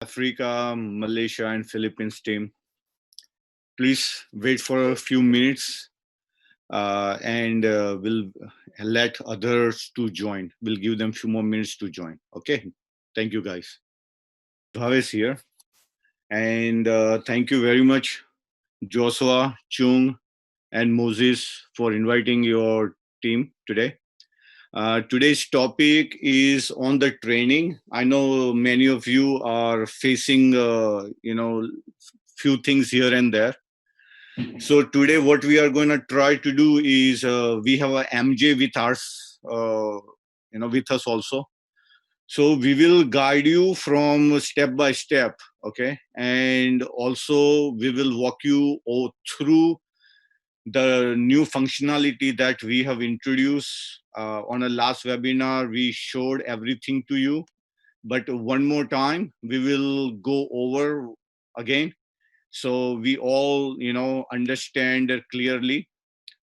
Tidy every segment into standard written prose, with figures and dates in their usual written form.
Africa, Malaysia, and Philippines team. Please wait for a few minutes and we'll let others to join. We'll give them a few more minutes to join. Okay. Thank you, guys. Bhavesh here. And thank you very much, Joshua, Chung, and Moses for inviting your team today. Today's topic is on the training. I know many of you are facing, few things here and there. So today, what we are going to try to do is we have a MJ with us, with us also. So we will guide you from step by step, okay, and also we will walk you through the new functionality that we have introduced on a last webinar. We showed everything to you, but one more time we will go over again so we all understand clearly.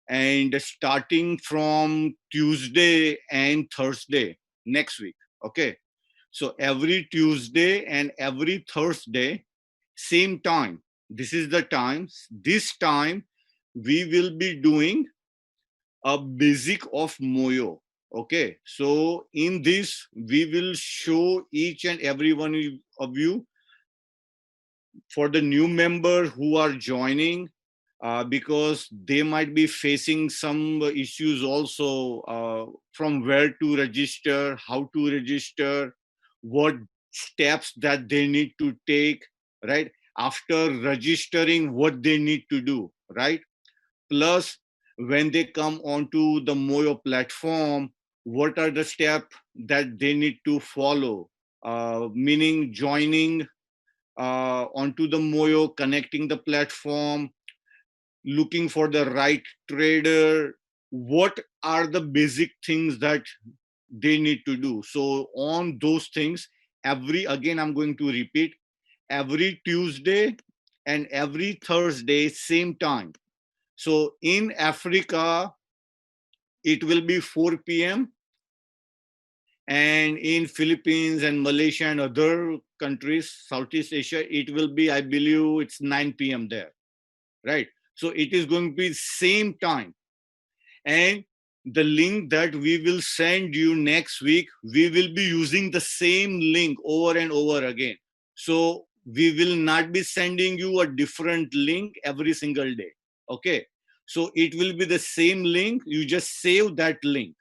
And starting from Tuesday and Thursday next week, okay, so every Tuesday and every Thursday, same time, this is the time, this time we will be doing a basic of Moyo. Okay, so in this we will show each and every one of you, for the new member who are joining, because they might be facing some issues also, from where to register, how to register, what steps that they need to take, right? After registering, what they need to do, right? Plus, when they come onto the Moyo platform, what are the steps that they need to follow? Meaning joining onto the Moyo, connecting the platform, looking for the right trader. What are the basic things that they need to do? So on those things, again, I'm going to repeat, every Tuesday and every Thursday, same time. So in Africa, it will be 4 p.m. And in Philippines and Malaysia and other countries, Southeast Asia, it will be, I believe, it's 9 p.m. there, right? So it is going to be same time. And the link that we will send you next week, we will be using the same link over and over again. So we will not be sending you a different link every single day. Okay. So it will be the same link. You just save that link.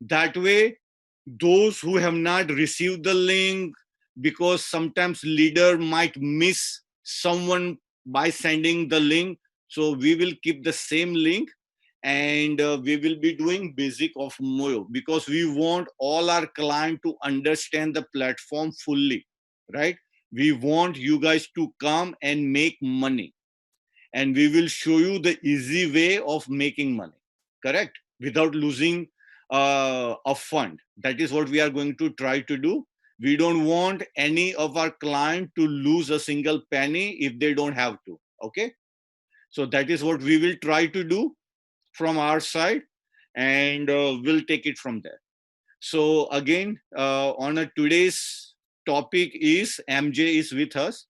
That way, those who have not received the link, because sometimes leader might miss someone by sending the link, so we will keep the same link, and we will be doing basic of Moyo, because we want all our client to understand the platform fully, right? We want you guys to come and make money, and we will show you the easy way of making money, correct, without losing a fund. That is what we are going to try to do. We don't want any of our client to lose a single penny if they don't have to. Okay, so that is what we will try to do from our side, and we'll take it from there. So again, on a today's topic is MJ is with us.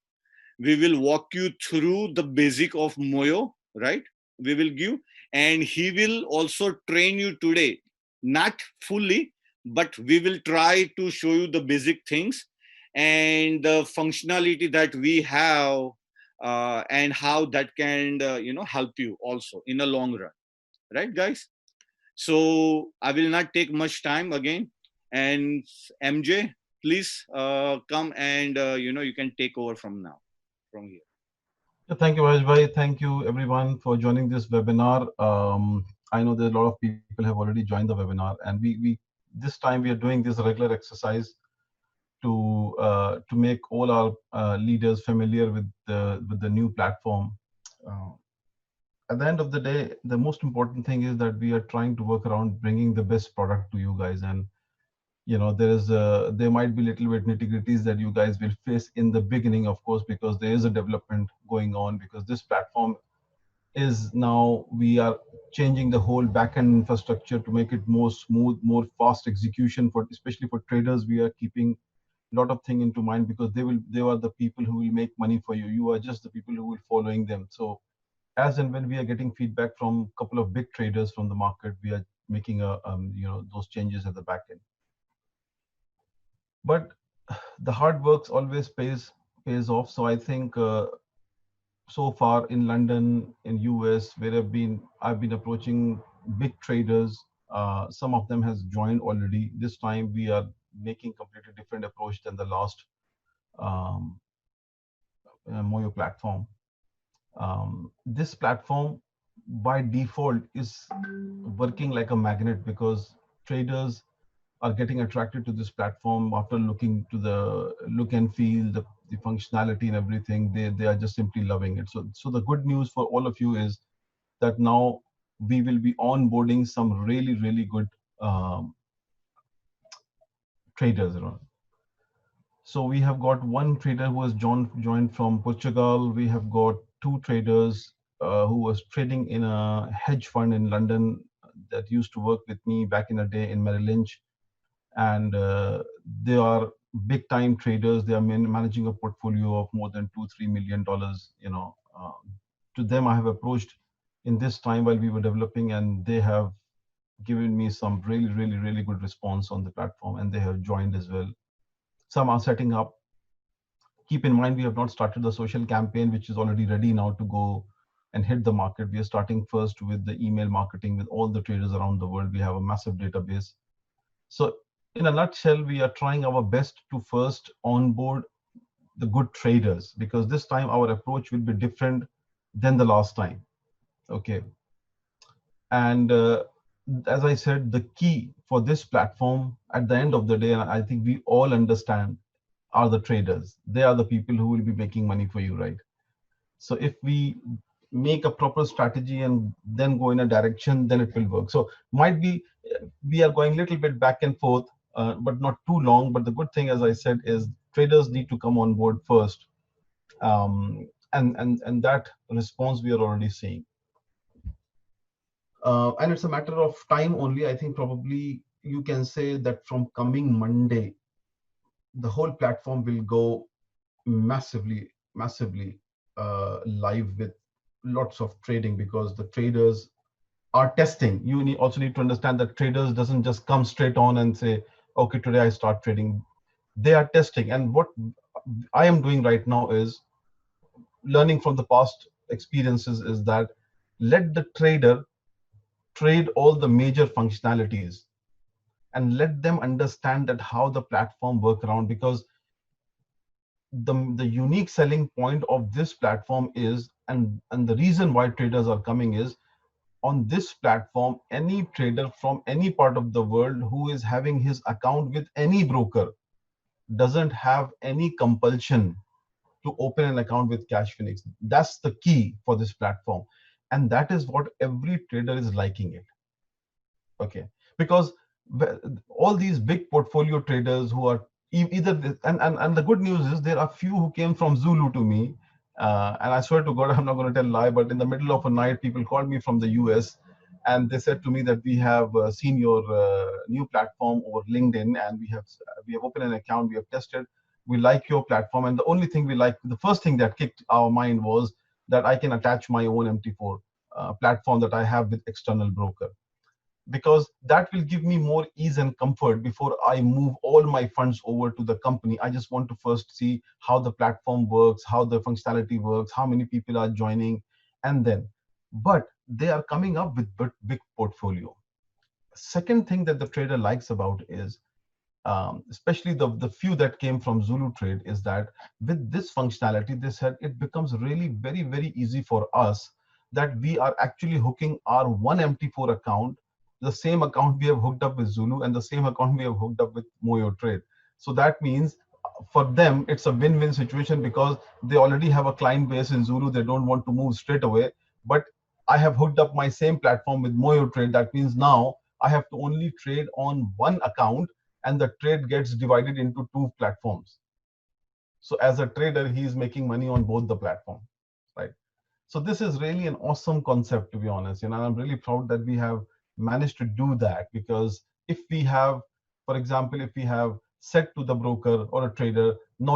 We will walk you through the basic of Moyo, right? We will give, and he will also train you today, not fully, but we will try to show you the basic things and the functionality that we have, and how that can, help you also in the long run, right, guys? So I will not take much time again, and MJ, please come and you can take over from now, from here. Thank you, Vash bhai. Thank you, everyone, for joining this webinar. I know that a lot of people have already joined the webinar, and we this time we are doing this regular exercise to make all our leaders familiar with the new platform. Uh, at the end of the day, the most important thing is that we are trying to work around bringing the best product to you guys. And there might be little bit nitty-gritties that you guys will face in the beginning, of course, because there is a development going on, because this platform is now we are changing the whole backend infrastructure to make it more smooth, more fast execution, for especially for traders. We are keeping lot of thing into mind, because they are the people who will make money for you. You are just the people who will following them. So as and when we are getting feedback from a couple of big traders from the market, we are making a those changes at the back end. But the hard works always pays off. So I think so far in London, in US, where I've been approaching big traders. Some of them has joined already. This time we are making completely different approach than the last um, Moyo platform. This platform by default is working like a magnet, because traders are getting attracted to this platform after looking to the look and feel, the functionality and everything. They are just simply loving it. So the good news for all of you is that now we will be onboarding some really good um, traders around. So we have got one trader who has joined from Portugal. We have got two traders who was trading in a hedge fund in London that used to work with me back in the day in Merrill Lynch. And they are big time traders. They are managing a portfolio of more than $2-3 million. To them I have approached in this time while we were developing, and they have given me some really good response on the platform, and they have joined as well. Some are setting up. Keep in mind, we have not started the social campaign, which is already ready now to go and hit the market. We are starting first with the email marketing with all the traders around the world. We have a massive database. So in a nutshell, we are trying our best to first onboard the good traders, because this time our approach will be different than the last time. Okay. And as I said, the key for this platform at the end of the day, and I think we all understand, are the traders. They are the people who will be making money for you, right? So if we make a proper strategy and then go in a direction, then it will work. So might be we are going a little bit back and forth, but not too long. But the good thing, as I said, is traders need to come on board first, and that response we are already seeing. And it's a matter of time only. I think probably you can say that from coming Monday, the whole platform will go massively live with lots of trading, because the traders are testing. Also need to understand that traders doesn't just come straight on and say, okay, today I start trading. They are testing. And what I am doing right now is learning from the past experiences, is that let the trader trade all the major functionalities and let them understand that how the platform work around. Because the unique selling point of this platform is, and the reason why traders are coming is, on this platform any trader from any part of the world who is having his account with any broker doesn't have any compulsion to open an account with Cash Phoenix. That's the key for this platform, and that is what every trader is liking it. Okay, because all these big portfolio traders who are either and the good news is there are few who came from Zulu to me, and I swear to God, I'm not going to tell lie, but in the middle of a night people called me from the US, and they said to me that we have seen your new platform over LinkedIn, and we have opened an account, we have tested, we like your platform, and the only thing we like, the first thing that kicked our mind was that I can attach my own MT4 platform that I have with external broker, because that will give me more ease and comfort before I move all my funds over to the company. I just want to first see how the platform works, how the functionality works, how many people are joining, and then. But they are coming up with big portfolio. Second thing that the trader likes about is, especially the few that came from Zulu Trade, is that with this functionality, they said it becomes really very easy for us, that we are actually hooking our one MT4 account, the same account we have hooked up with Zulu, and the same account we have hooked up with Moyo Trade. So that means for them, it's a win-win situation, because they already have a client base in Zulu. They don't want to move straight away. But I have hooked up my same platform with Moyo Trade. That means now I have to only trade on one account, and the trade gets divided into two platforms. So as a trader, he is making money on both the platform, right? So this is really an awesome concept, to be honest. And I'm really proud that we have managed to do that, because if we have, for example, if we have said to the broker or a trader, no,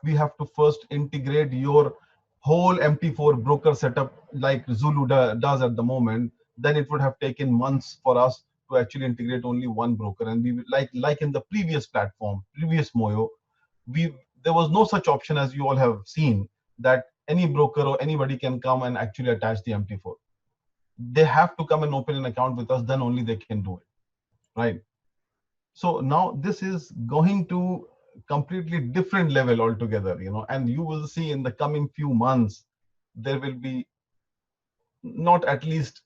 we have to first integrate your whole MT4 broker setup like Zulu does at the moment, then it would have taken months for us to actually integrate only one broker. And we like in the previous platform, previous Moyo, we there was no such option, as you all have seen, that any broker or anybody can come and actually attach the MT4. They have to come and open an account with us, then only they can do it, right? So now this is going to completely different level altogether, and you will see in the coming few months there will be not at least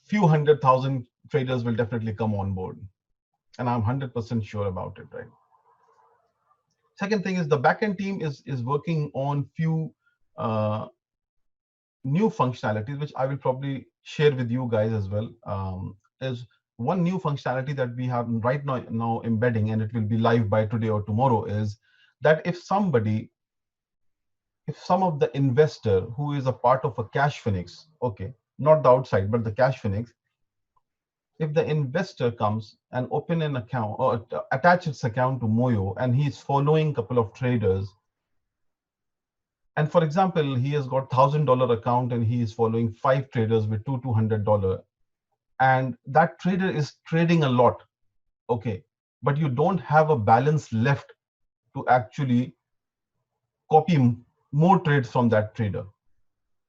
few 100,000 traders will definitely come on board, and I'm 100% sure about it, right? Second thing is the backend team is working on few uh, new functionalities, which I will probably share with you guys as well. Is one new functionality that we have right now embedding, and it will be live by today or tomorrow, is that if some of the investor who is a part of a cash phoenix, okay, not the outside but the cash phoenix, if the investor comes and open an account or attach its account to Moyo, and he's following a couple of traders, and for example he has got $1,000 account and he is following 5 traders with $200, and that trader is trading a lot, okay, but you don't have a balance left to actually copy more trades from that trader,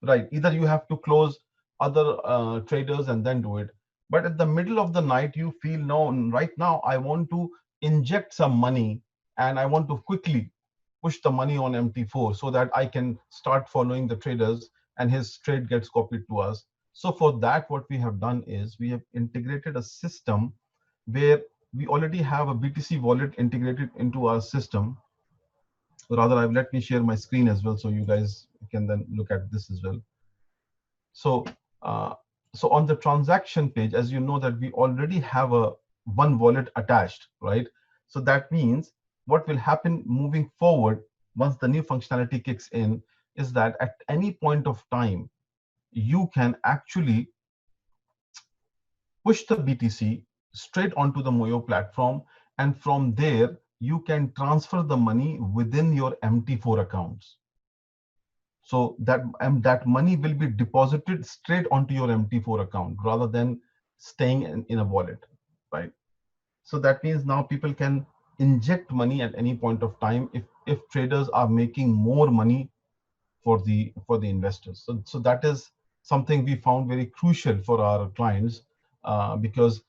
right? Either you have to close other traders and then do it, but at the middle of the night you feel, no, right now I want to inject some money and I want to quickly push the money on MT4 so that I can start following the traders and his trade gets copied to us. So for that, what we have done is we have integrated a system where we already have a BTC wallet integrated into our system. Rather, let me share my screen as well so you guys can then look at this as well. So, uh, so on the transaction page, as you know that we already have a one wallet attached, right? So that means what will happen moving forward once the new functionality kicks in is that at any point of time, you can actually push the BTC straight onto the Moyo platform, and from there you can transfer the money within your MT4 accounts. So that money will be deposited straight onto your MT4 account rather than staying in a wallet, right? So that means now people can inject money at any point of time if traders are making more money for the investors. So that is something we found very crucial for our clients, because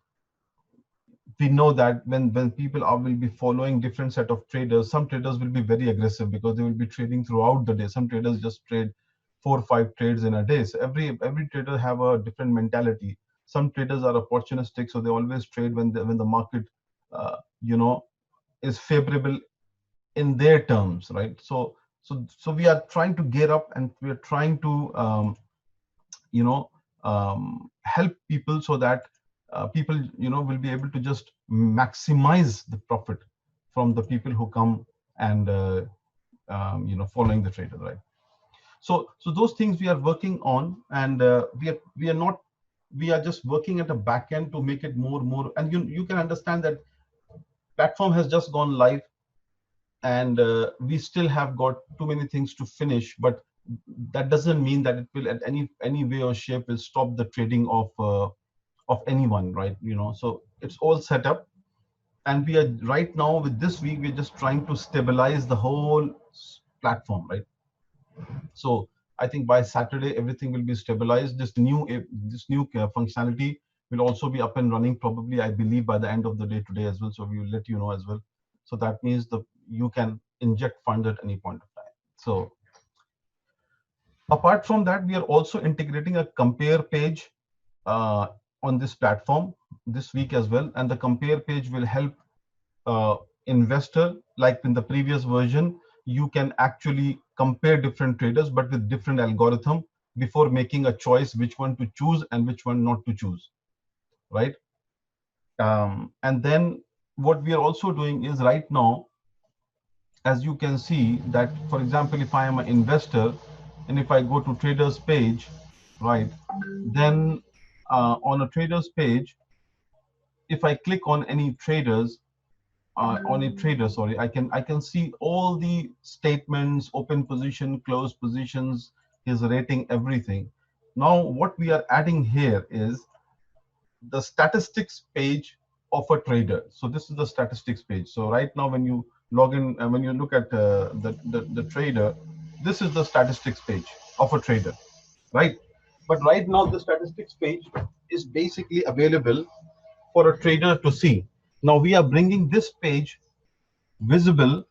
we know that when people will be following different set of traders, some traders will be very aggressive because they will be trading throughout the day. Some traders just trade 4 or 5 trades in a day. So every trader have a different mentality. Some traders are opportunistic, so they always trade when the market uh, you know is favorable in their terms, right? So we are trying to gear up, and we are trying to you know help people so that people will be able to just maximize the profit from the people who come and following the trader, right? So those things we are working on, and we are just working at a back end to make it more, and you can understand that platform has just gone live, and we still have got too many things to finish, but that doesn't mean that it will at any way or shape will stop the trading of anyone, right? So it's all set up, and we are right now with this week we're just trying to stabilize the whole platform, right? So I think by Saturday everything will be stabilized. This new functionality will also be up and running, probably I believe by the end of the day today as well, so we will let you know as well. So that means you can inject funds at any point of time. So apart from that, we are also integrating a compare page uh, on this platform this week as well, and the compare page will help investor, like in the previous version, you can actually compare different traders but with different algorithm before making a choice which one to choose and which one not to choose, right? And then what we are also doing is right now, as you can see, that for example if I am an investor and if I go to traders page, right, then on a traders page, if I click on any traders, on a trader, sorry, I can see all the statements, open position, closed positions, his rating, everything. Now what we are adding here is the statistics page of a trader. So this is the statistics page. So right now when you log in, when you look at the trader, this is the statistics page of a trader, right? But right now the statistics page is basically available for a trader to see. Now we are bringing this page visible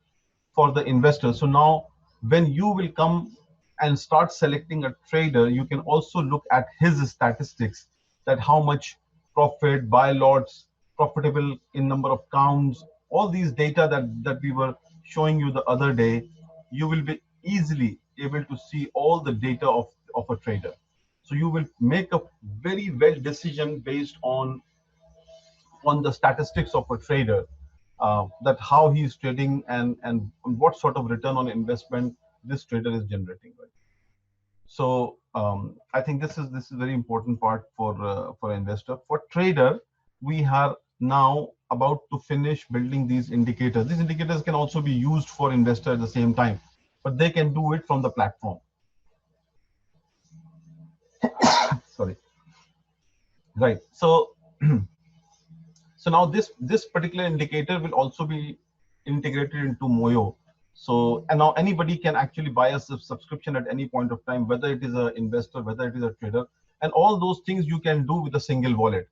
for the investor. So now when you will come and start selecting a trader, you can also look at his statistics, that how much profit, buy lots, profitable in number of counts, all these data that we were showing you the other day. You will be easily able to see all the data of a trader. So you will make a very well decision based on the statistics of a trader, that how he is trading and what sort of return on investment this trader is generating, right? So I think this is very important part for investor. For trader, we are now about to finish building these indicators. These indicators can also be used for investor at the same time, but they can do it from the platform. Sorry, right? So so now this particular indicator will also be integrated into Moyo. So and now anybody can actually buy a subscription at any point of time, whether it is an investor, whether it is a trader, and all those things you can do with a single wallet.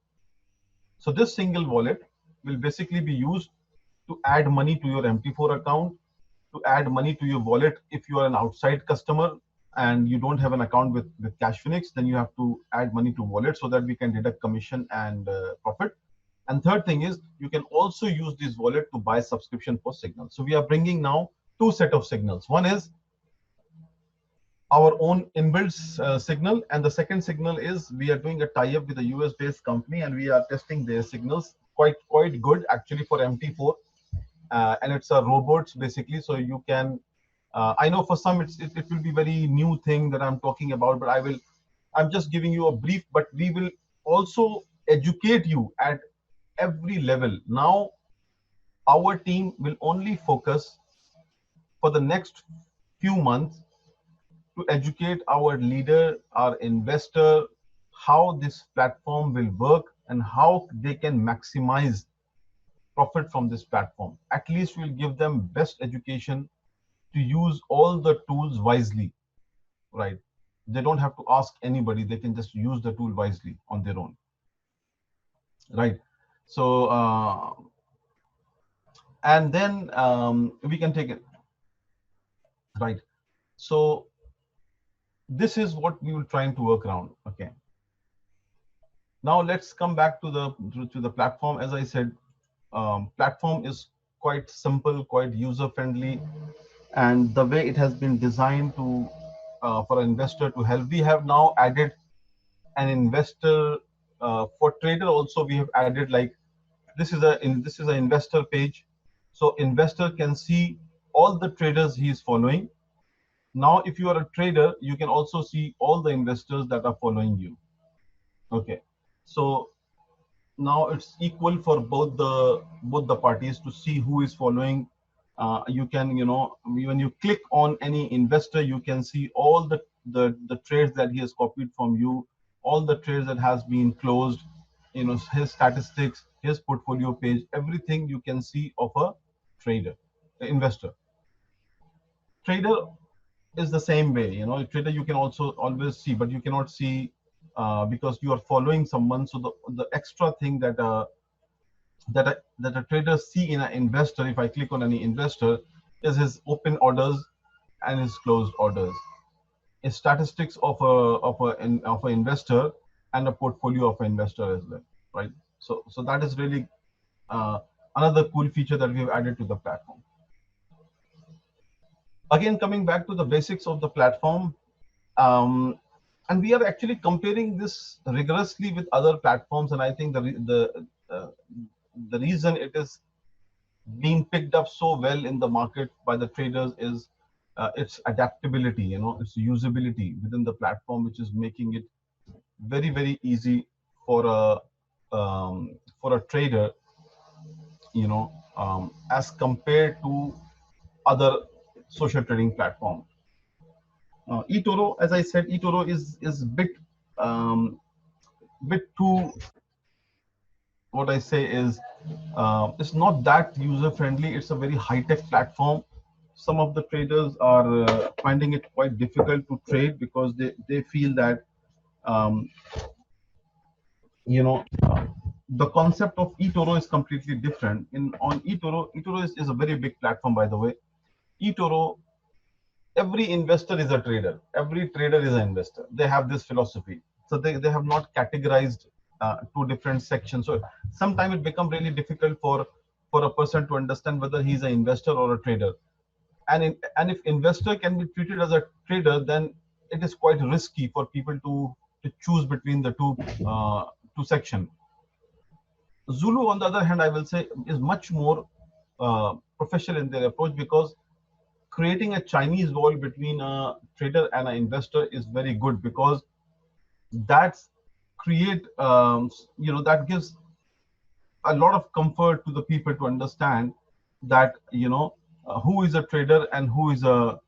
So this single wallet will basically be used to add money to your MT4 account, to add money to your wallet. If you are an outside customer and you don't have an account with Cashphoenix, then you have to add money to wallet so that we can deduct commission and profit. And third thing is you can also use this wallet to buy subscription for signals. So we are bringing now two set of signals. One is our own inbuilt signal, and the second signal is we are doing a tie-up with a US based company and we are testing their signals quite good actually for MT4, and it's a robots basically. So you can I know for some it will be very new thing that I'm talking about, but I'm just giving you a brief, but we will also educate you at every level. Now our team will only focus for the next few months to educate our leader, our investor, how this platform will work and how they can maximize profit from this platform. At least we'll give them best education to use all the tools wisely, right? They don't have to ask anybody, they can just use the tool wisely on their own, right? So and then we can take it, right? So this is what we will trying to work around. Okay, now let's come back to the platform. As I said, platform is quite simple, quite user friendly, and the way it has been designed to for an investor to help. We have now added an investor for trader also. We have added, like, this is an investor page, so investor can see all the traders he is following. Now if you are a trader, you can also see all the investors that are following you. Okay, so now it's equal for both the parties to see who is following. You can, when you click on any investor, you can see all the trades that he has copied from you, all the trades that has been closed, his statistics, his portfolio page, everything you can see of a trader, investor. Trader is the same way. Trader you can also always see, but you cannot see because you are following someone. So the extra thing that a trader see in an investor, if I click on any investor, is his open orders and his closed orders, is statistics of a investor and a portfolio of an investor as well, right? So that is really another cool feature that we've added to the platform. Again, coming back to the basics of the platform, and we are actually comparing this rigorously with other platforms, and I think the reason it is being picked up so well in the market by the traders is its adaptability, its usability within the platform, which is making it very, very easy for a trader, as compared to other social trading platforms. eToro, as I said, eToro is bit too, what I say is, it's not that user friendly. It's a very high tech platform. Some of the traders are finding it quite difficult to trade because they feel that, um, you know, the concept of eToro is completely different. In on eToro, eToro is a very big platform, by the way. eToro, every investor is a trader. Every trader is an investor. They have this philosophy. So they have not categorized two different sections. So sometimes it becomes really difficult for a person to understand whether he's an investor or a trader. And if investor can be treated as a trader, then it is quite risky for people to choose between the two section. Zulu, on the other hand, I will say, is much more professional in their approach, because creating a Chinese wall between a trader and an investor is very good, because that's create that gives a lot of comfort to the people to understand that, who is a trader and who is a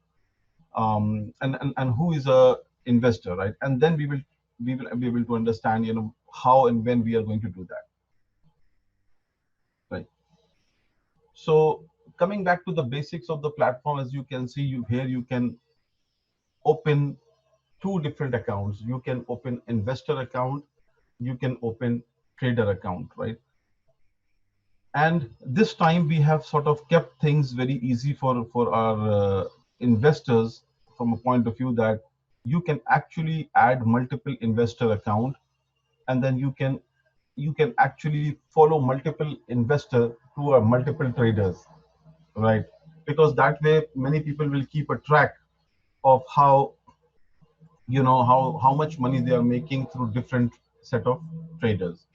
and who is a investor, right? And then we will be able to understand, how and when we are going to do that, right? So coming back to the basics of the platform, as you can see, you can open two different accounts. You can open investor account, you can open trader account, right? And this time we have sort of kept things very easy for our investors, from a point of view that you can actually add multiple investor account, and then you can actually follow multiple investor to multiple traders, right? Because that way many people will keep a track of how much money they are making through different set of traders.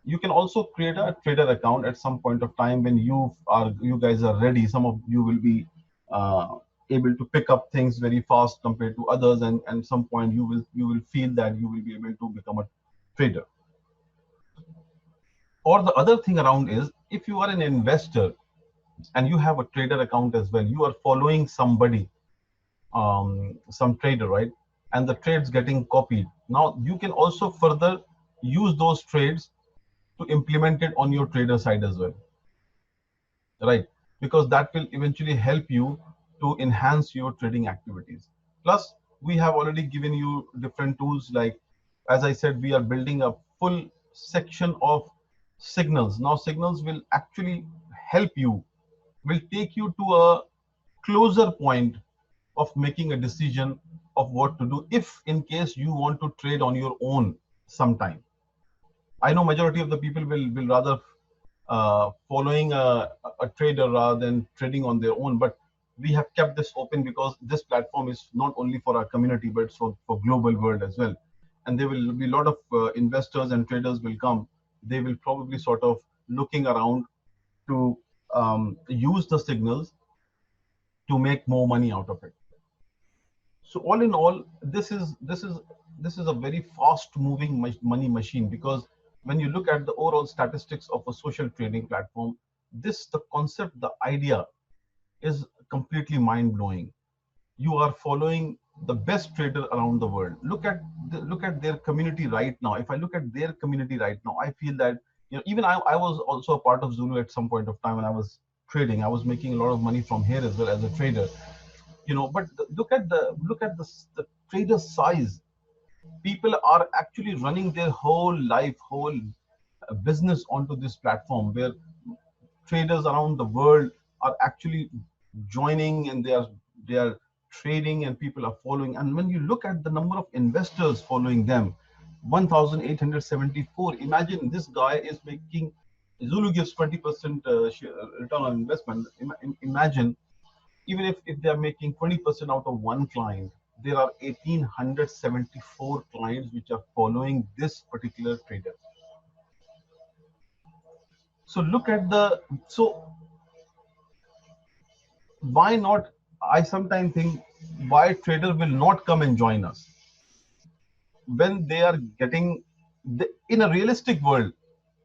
You can also create a trader account at some point of time when you guys are ready. Some of you will be uh, able to pick up things very fast compared to others, and some point you will feel that you will be able to become a trader. Or the other thing around is, if you are an investor and you have a trader account as well, you are following somebody, some trader, right? And the trades getting copied. Now you can also further use those trades to implement it on your trader side as well, right? Because that will eventually help you to enhance your trading activities. Plus, we have already given you different tools, like, as I said, we are building a full section of signals. Now signals will actually help you, will take you to a closer point of making a decision of what to do, if in case you want to trade on your own sometime. I know majority of the people will rather following a trader rather than trading on their own, but we have kept this open because this platform is not only for our community, but it's for global world as well. And there will be a lot of investors and traders will come. They will probably sort of looking around to use the signals to make more money out of it. So all in all, this is a very fast moving money machine, because when you look at the overall statistics of a social trading platform, the concept, the idea is completely mind blowing. You are following the best trader around the world. Look at their community right now. If I look at their community right now, I feel that, even I was also a part of Zulu at some point of time when I was trading. I was making a lot of money from here as well as a trader. But look at the trader size. People are actually running their whole life, whole business onto this platform, where traders around the world are actually joining, and they are trading, and people are following. And when you look at the number of investors following them, 1874. Imagine, this guy is making, Zulu gives 20% return on investment. Imagine, even if they are making 20% out of one client, there are 1874 clients which are following this particular trader. So look at so why not? I sometimes think, why trader will not come and join us when they are getting in a realistic world.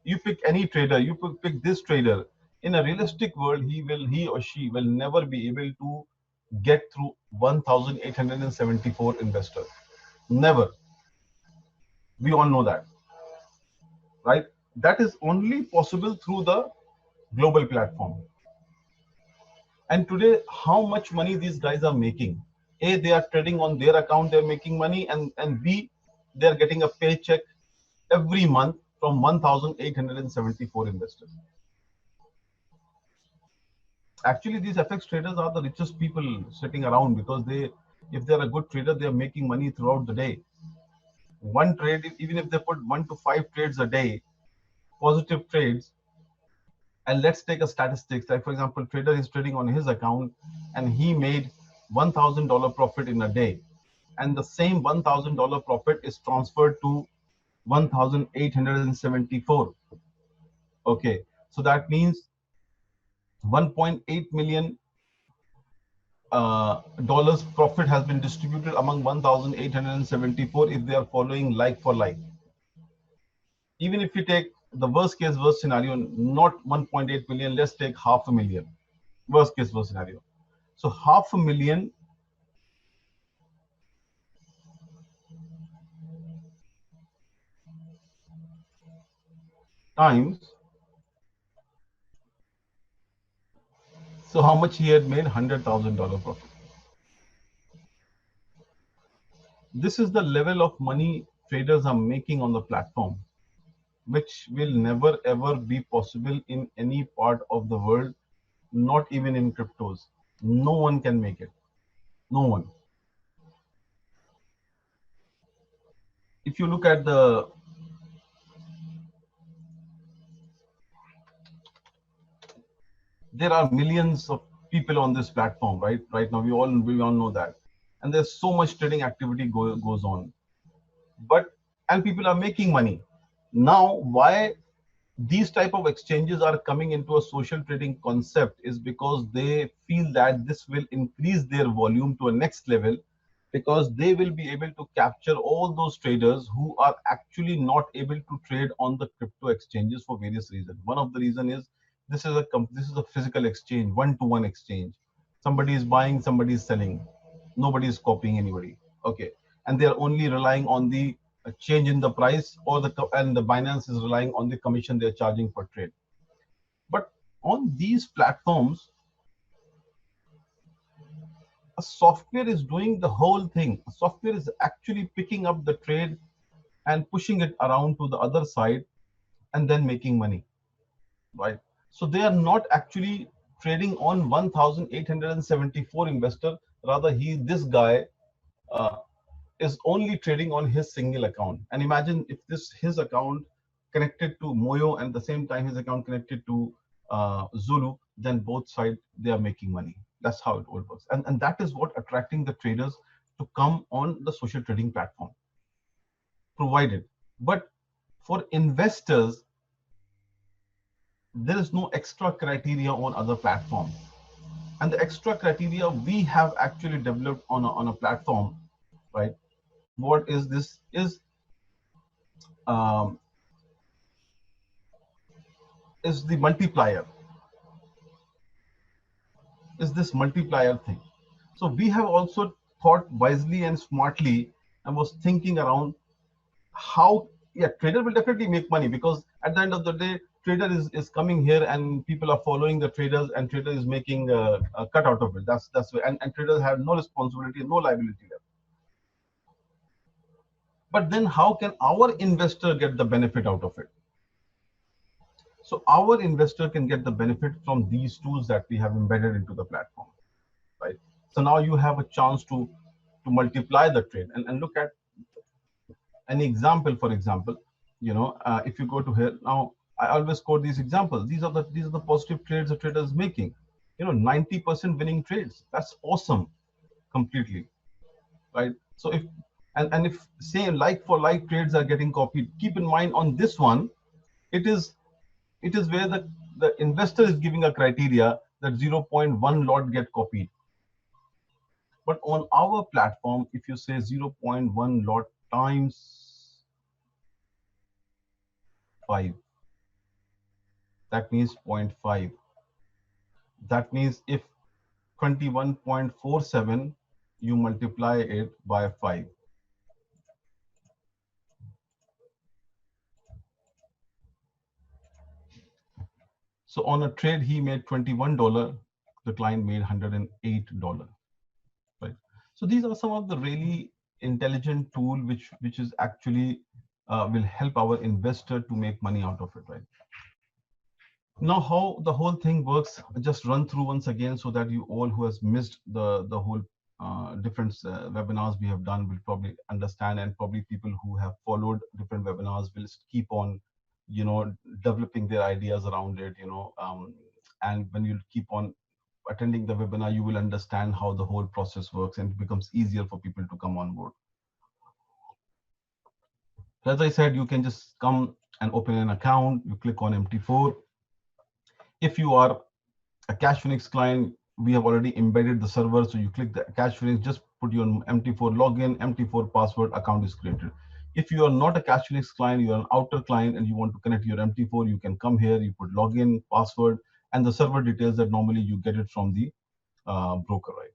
You pick any trader, you pick this trader, In a realistic world, he or she will never be able to get through 1,874 investors. Never. We all know that, right? That is only possible through the global platform. And today, how much money these guys are making? A, they are trading on their account, they're making money, and B, they're getting a paycheck every month from 1,874 investors. Actually, these FX traders are the richest people sitting around because they, if they're a good trader, they're making money throughout the day. One trade, even if they put 1 to 5 trades a day, positive trades, and let's take a statistics. Like for example, trader is trading on his account and he made $1,000 profit in a day, and the same $1,000 profit is transferred to 1,874. Okay, so that means 1.8 million dollars profit has been distributed among 1,874 if they are following like for like. Even if you take the worst scenario, not 1.8 million, let's take half a million. Worst scenario. So half a million times. So how much he had made? $100,000 profit. This is the level of money traders are making on the platform, which will never ever be possible in any part of the world, not even in cryptos. No one can make it. No one. If you look at there are millions of people on this platform, right? Right now, we all know that, and there's so much trading activity goes on. But and people are making money now. Why these type of exchanges are coming into a social trading concept is because they feel that this will increase their volume to a next level, because they will be able to capture all those traders who are actually not able to trade on the crypto exchanges for various reasons. One of the reason is this is a physical exchange, one-to-one exchange. Somebody is buying, somebody is selling, nobody is copying anybody. Okay, and they are only relying on the change in the price, or and the Binance is relying on the commission they're charging per trade. But on these platforms, a software is doing the whole thing. A software is actually picking up the trade and pushing it around to the other side and then making money, right? So they are not actually trading on 1,874 investor. Rather, this guy uh, is only trading on his single account. And imagine if this his account connected to Moyo and the same time his account connected to Zulu, then both sides they are making money. That's how it all works. And that is what attracting the traders to come on the social trading platform provided. But for investors, there is no extra criteria on other platform. And the extra criteria we have actually developed on a platform, right? What is this? Um, is the multiplier, is this multiplier thing. So we have also thought wisely and smartly and was thinking around how, yeah, trader will definitely make money, because at the end of the day, trader is coming here and people are following the traders, and trader is making a cut out of it. That's and traders have no responsibility, no liability left. But then how can our investor get the benefit out of it? So our investor can get the benefit from these tools that we have embedded into the platform, right? So now you have a chance to multiply the trade, and look at an example. For example, if you go to here now, I always quote these examples. These are the positive trades the trader is making. 90% winning trades. That's awesome, completely, right? So if say like for like trades are getting copied, keep in mind on this one, it is where the investor is giving a criteria that zero point 0.1 lot get copied. But on our platform, if you say zero point 0.1 lot times 5, that means 0.5. That means if 21.47, you multiply it by 5. So on a trade, he made $21. The client made $108. Right. So these are some of the really intelligent tool which is actually will help our investor to make money out of it. Right. Now, how the whole thing works, just run through once again so that you all who has missed the whole different webinars we have done will probably understand, and probably people who have followed different webinars will keep on, developing their ideas around it, and when you keep on attending the webinar, you will understand how the whole process works, and it becomes easier for people to come on board. So as I said, you can just come and open an account. You click on MT4. If you are a Cash Phoenix client, we have already embedded the server. So you click the Cash Phoenix, just put your MT4 login, MT4 password, account is created. If you are not a Cash Phoenix client, you are an outer client and you want to connect your MT4, you can come here, you put login, password, and the server details that normally you get it from the broker, right?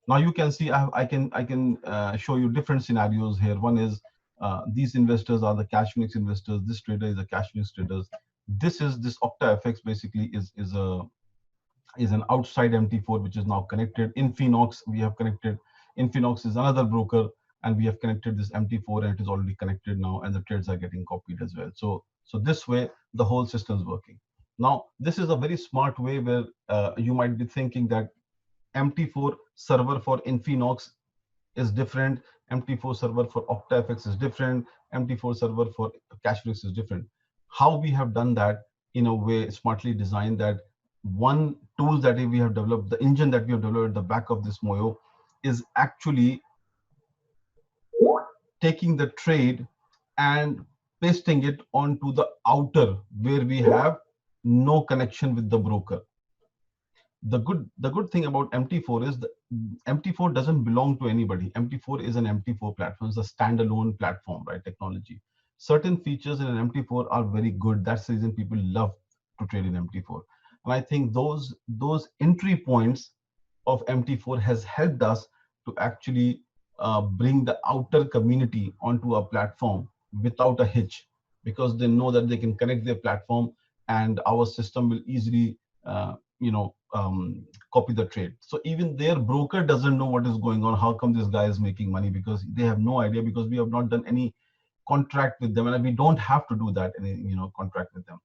Now you can see I can show you different scenarios here. One is these investors are the Cash Phoenix investors. This trader is a Cash Phoenix traders. This OctaFX basically is an outside MT4 which is now connected. Infinox we have connected. Infinox is another broker, and we have connected this MT4, and it is already connected now, and the trades are getting copied as well. So this way the whole system is working. Now this is a very smart way where you might be thinking that MT4 server for Infinox is different, MT4 server for OctaFX is different, MT4 server for Cashflix is different. How we have done that in a way smartly designed that one tool that we have developed, the engine that we have developed at the back of this Moyo, is actually taking the trade and pasting it onto the outer where we have no connection with the broker. The good thing about MT4 is that MT4 doesn't belong to anybody. MT4 is an MT4 platform. It's a standalone platform, right? Technology. Certain features in an MT4 are very good. That's the reason people love to trade in MT4. And I think those entry points of MT4 has helped us to actually bring the outer community onto a platform without a hitch, because they know that they can connect their platform and our system will easily copy the trade. So even their broker doesn't know what is going on. How come this guy is making money? Because they have no idea, because we have not done any contract with them, and we don't have to do that, any contract with them.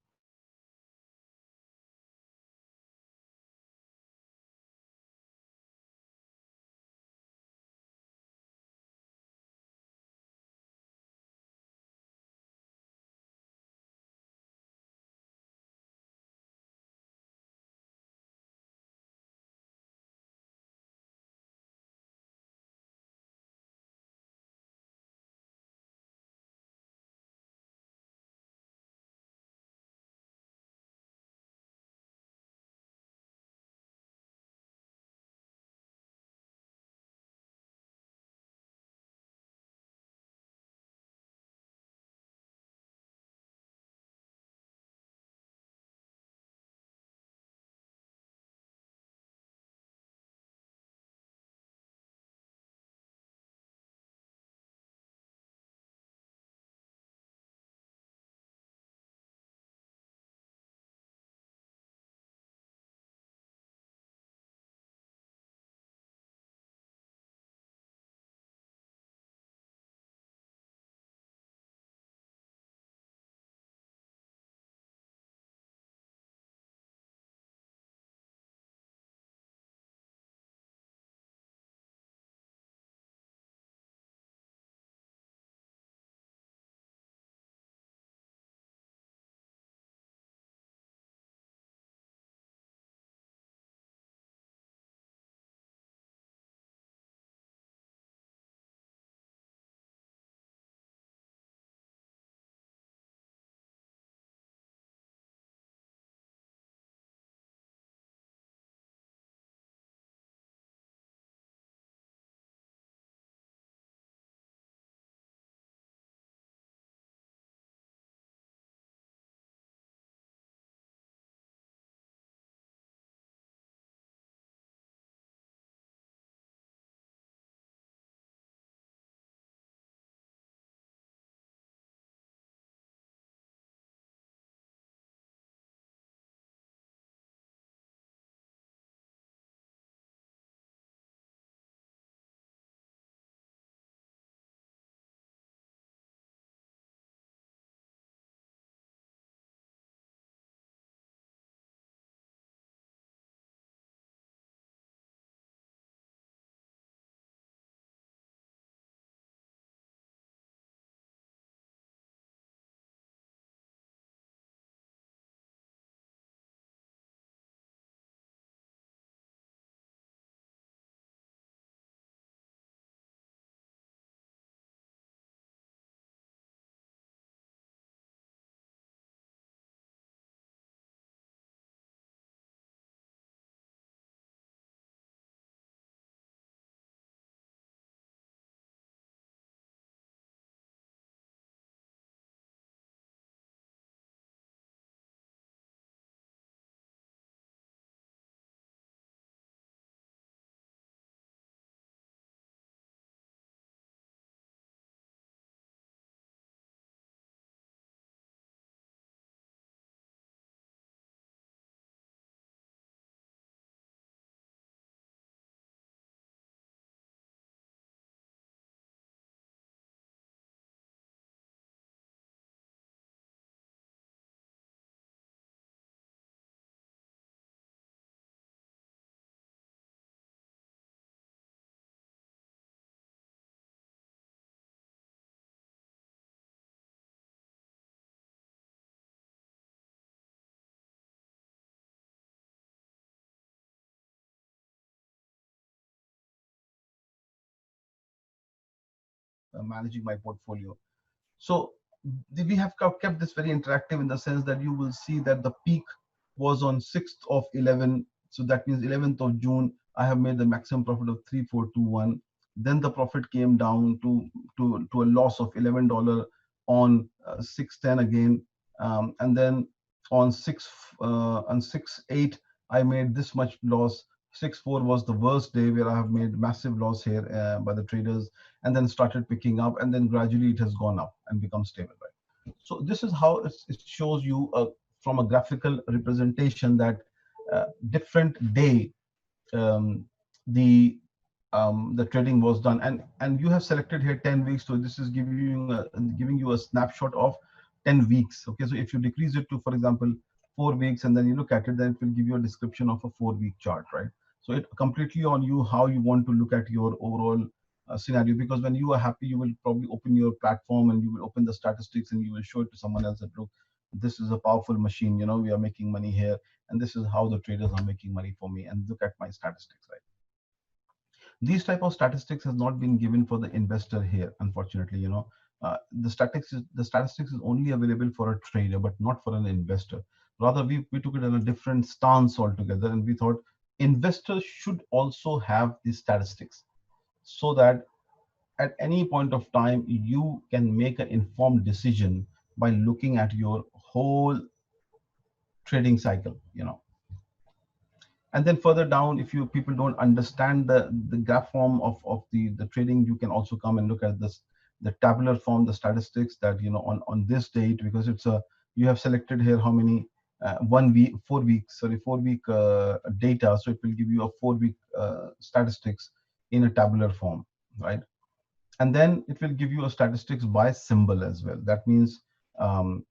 managing my portfolio. So we have kept this very interactive in the sense that you will see that the peak was on 6th of 11. So that means 11th of June, I have made the maximum profit of 3421. Then the profit came down to a loss of $11 on 610 again. And then on 6/8, I made this much loss. 6/4 was the worst day where I have made massive loss here by the traders, and then started picking up, and then gradually it has gone up and become stable, right? So this is how it shows you from a graphical representation that different day um, the the trading was done, and you have selected here 10 weeks, so this is giving you a snapshot of 10 weeks. Okay, so if you decrease it to, for example, 4 weeks, and then you look at it, then it will give you a description of a 4 week chart, right? So it completely on you how you want to look at your overall scenario, because when you are happy, you will probably open your platform and you will open the statistics and you will show it to someone else that, look, this is a powerful machine, we are making money here, and this is how the traders are making money for me, and look at my statistics, right? These type of statistics has not been given for the investor here, unfortunately. The statistics is only available for a trader, but not for an investor. Rather, we took it in a different stance altogether, and we thought investors should also have these statistics, so that at any point of time you can make an informed decision by looking at your whole trading cycle. And then further down, if you people don't understand the graph form of the trading, you can also come and look at this, the tabular form, the statistics that, on this date, because it's a, you have selected here how many 1 week, 4 weeks, sorry, 4 week data, so it will give you a 4 week statistics in a tabular form, right? And then it will give you a statistics by symbol as well. That means um,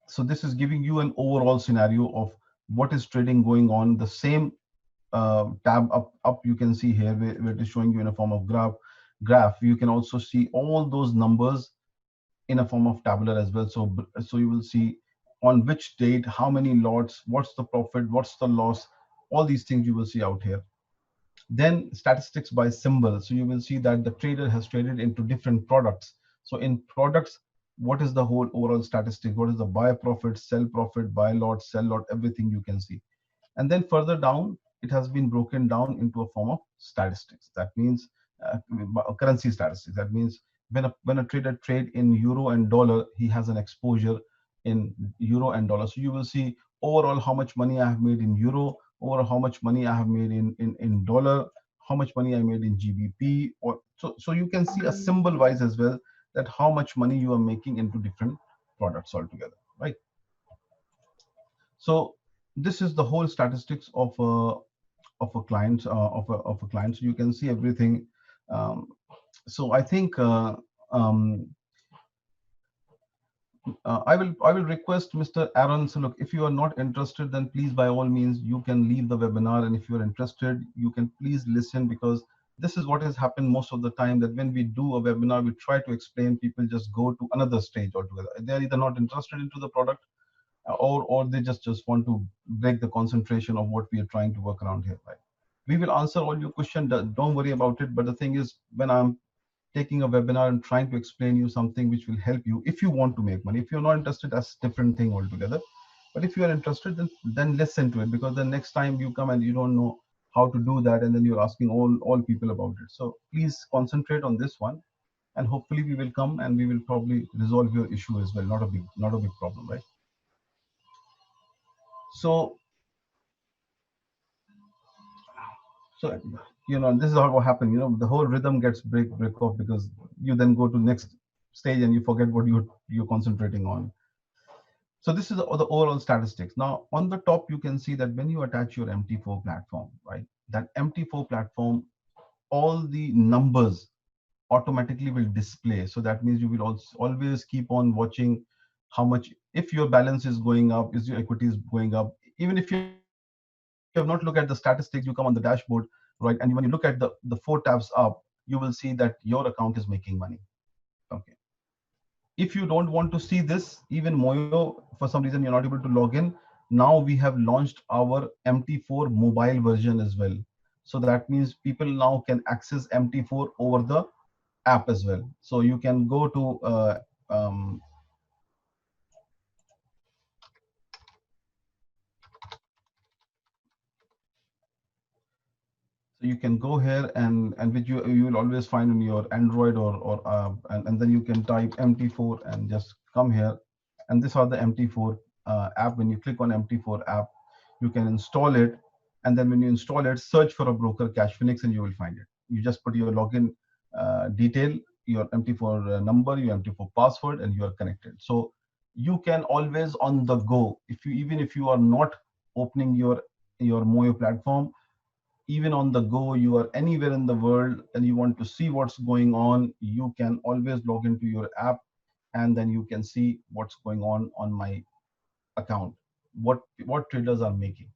so this is giving you an overall scenario of what is trading going on. The same tab up you can see here, where it is showing you in a form of graph. You can also see all those numbers in a form of tabular as well. So you will see on which date, how many lots, what's the profit, what's the loss, all these things you will see out here. Then statistics by symbol. So you will see that the trader has traded into different products. So in products, what is the whole overall statistic? What is the buy profit, sell profit, buy lot, sell lot, everything you can see. And then further down, it has been broken down into a form of statistics. That means currency statistics. That means when a trader trade in euro and dollar, he has an exposure in euro and dollar. So you will see overall how much money I have made in euro, or how much money I have made in dollar, how much money I made in GBP, or so you can see a symbol wise as well, that how much money you are making into different products altogether, right? So this is the whole statistics of a client of a client. So you can see everything. So I think I will request Mr. Aaron. So look, if you are not interested, then please by all means you can leave the webinar, and if you are interested, you can please listen, because this is what has happened most of the time, that when we do a webinar, we try to explain, people just go to another stage altogether. They are either not interested into the product, or they just want to break the concentration of what we are trying to work around here, right? We will answer all your questions, don't worry about it. But the thing is, when I'm taking a webinar and trying to explain you something which will help you if you want to make money, if you're not interested, that's a different thing altogether. But if you are interested, then listen to it, because the next time you come and you don't know how to do that, and then you're asking all people about it. So please concentrate on this one, and hopefully we will come and we will probably resolve your issue as well. Not a big problem, right? So so this is how what happened. The whole rhythm gets break off, because you then go to next stage and you forget what you're concentrating on. So this is the overall statistics. Now on the top, you can see that when you attach your MT4 platform, right, that MT4 platform, all the numbers automatically will display. So that means you will also always keep on watching how much, if your balance is going up, is your equity is going up. Even if you have not looked at the statistics, you come on the dashboard, right? And when you look at the four tabs up, you will see that your account is making money. Okay. If you don't want to see this, even Moyo, for some reason you're not able to log in, now we have launched our MT4 mobile version as well. So that means people now can access MT4 over the app as well. So you can go to um, so you can go here, and which you will always find in your Android, and then you can type MT4 and just come here, and these are the MT4 app. When you click on MT4 app, you can install it, and then when you install it, search for a broker Cash Phoenix, and you will find it. You just put your login detail, your MT4 number, your MT4 password, and you are connected. So you can always on the go, if you even if you are not opening your Moyo platform, even on the go, you are anywhere in the world and you want to see what's going on, you can always log into your app, and then you can see what's going on my account, what traders are making,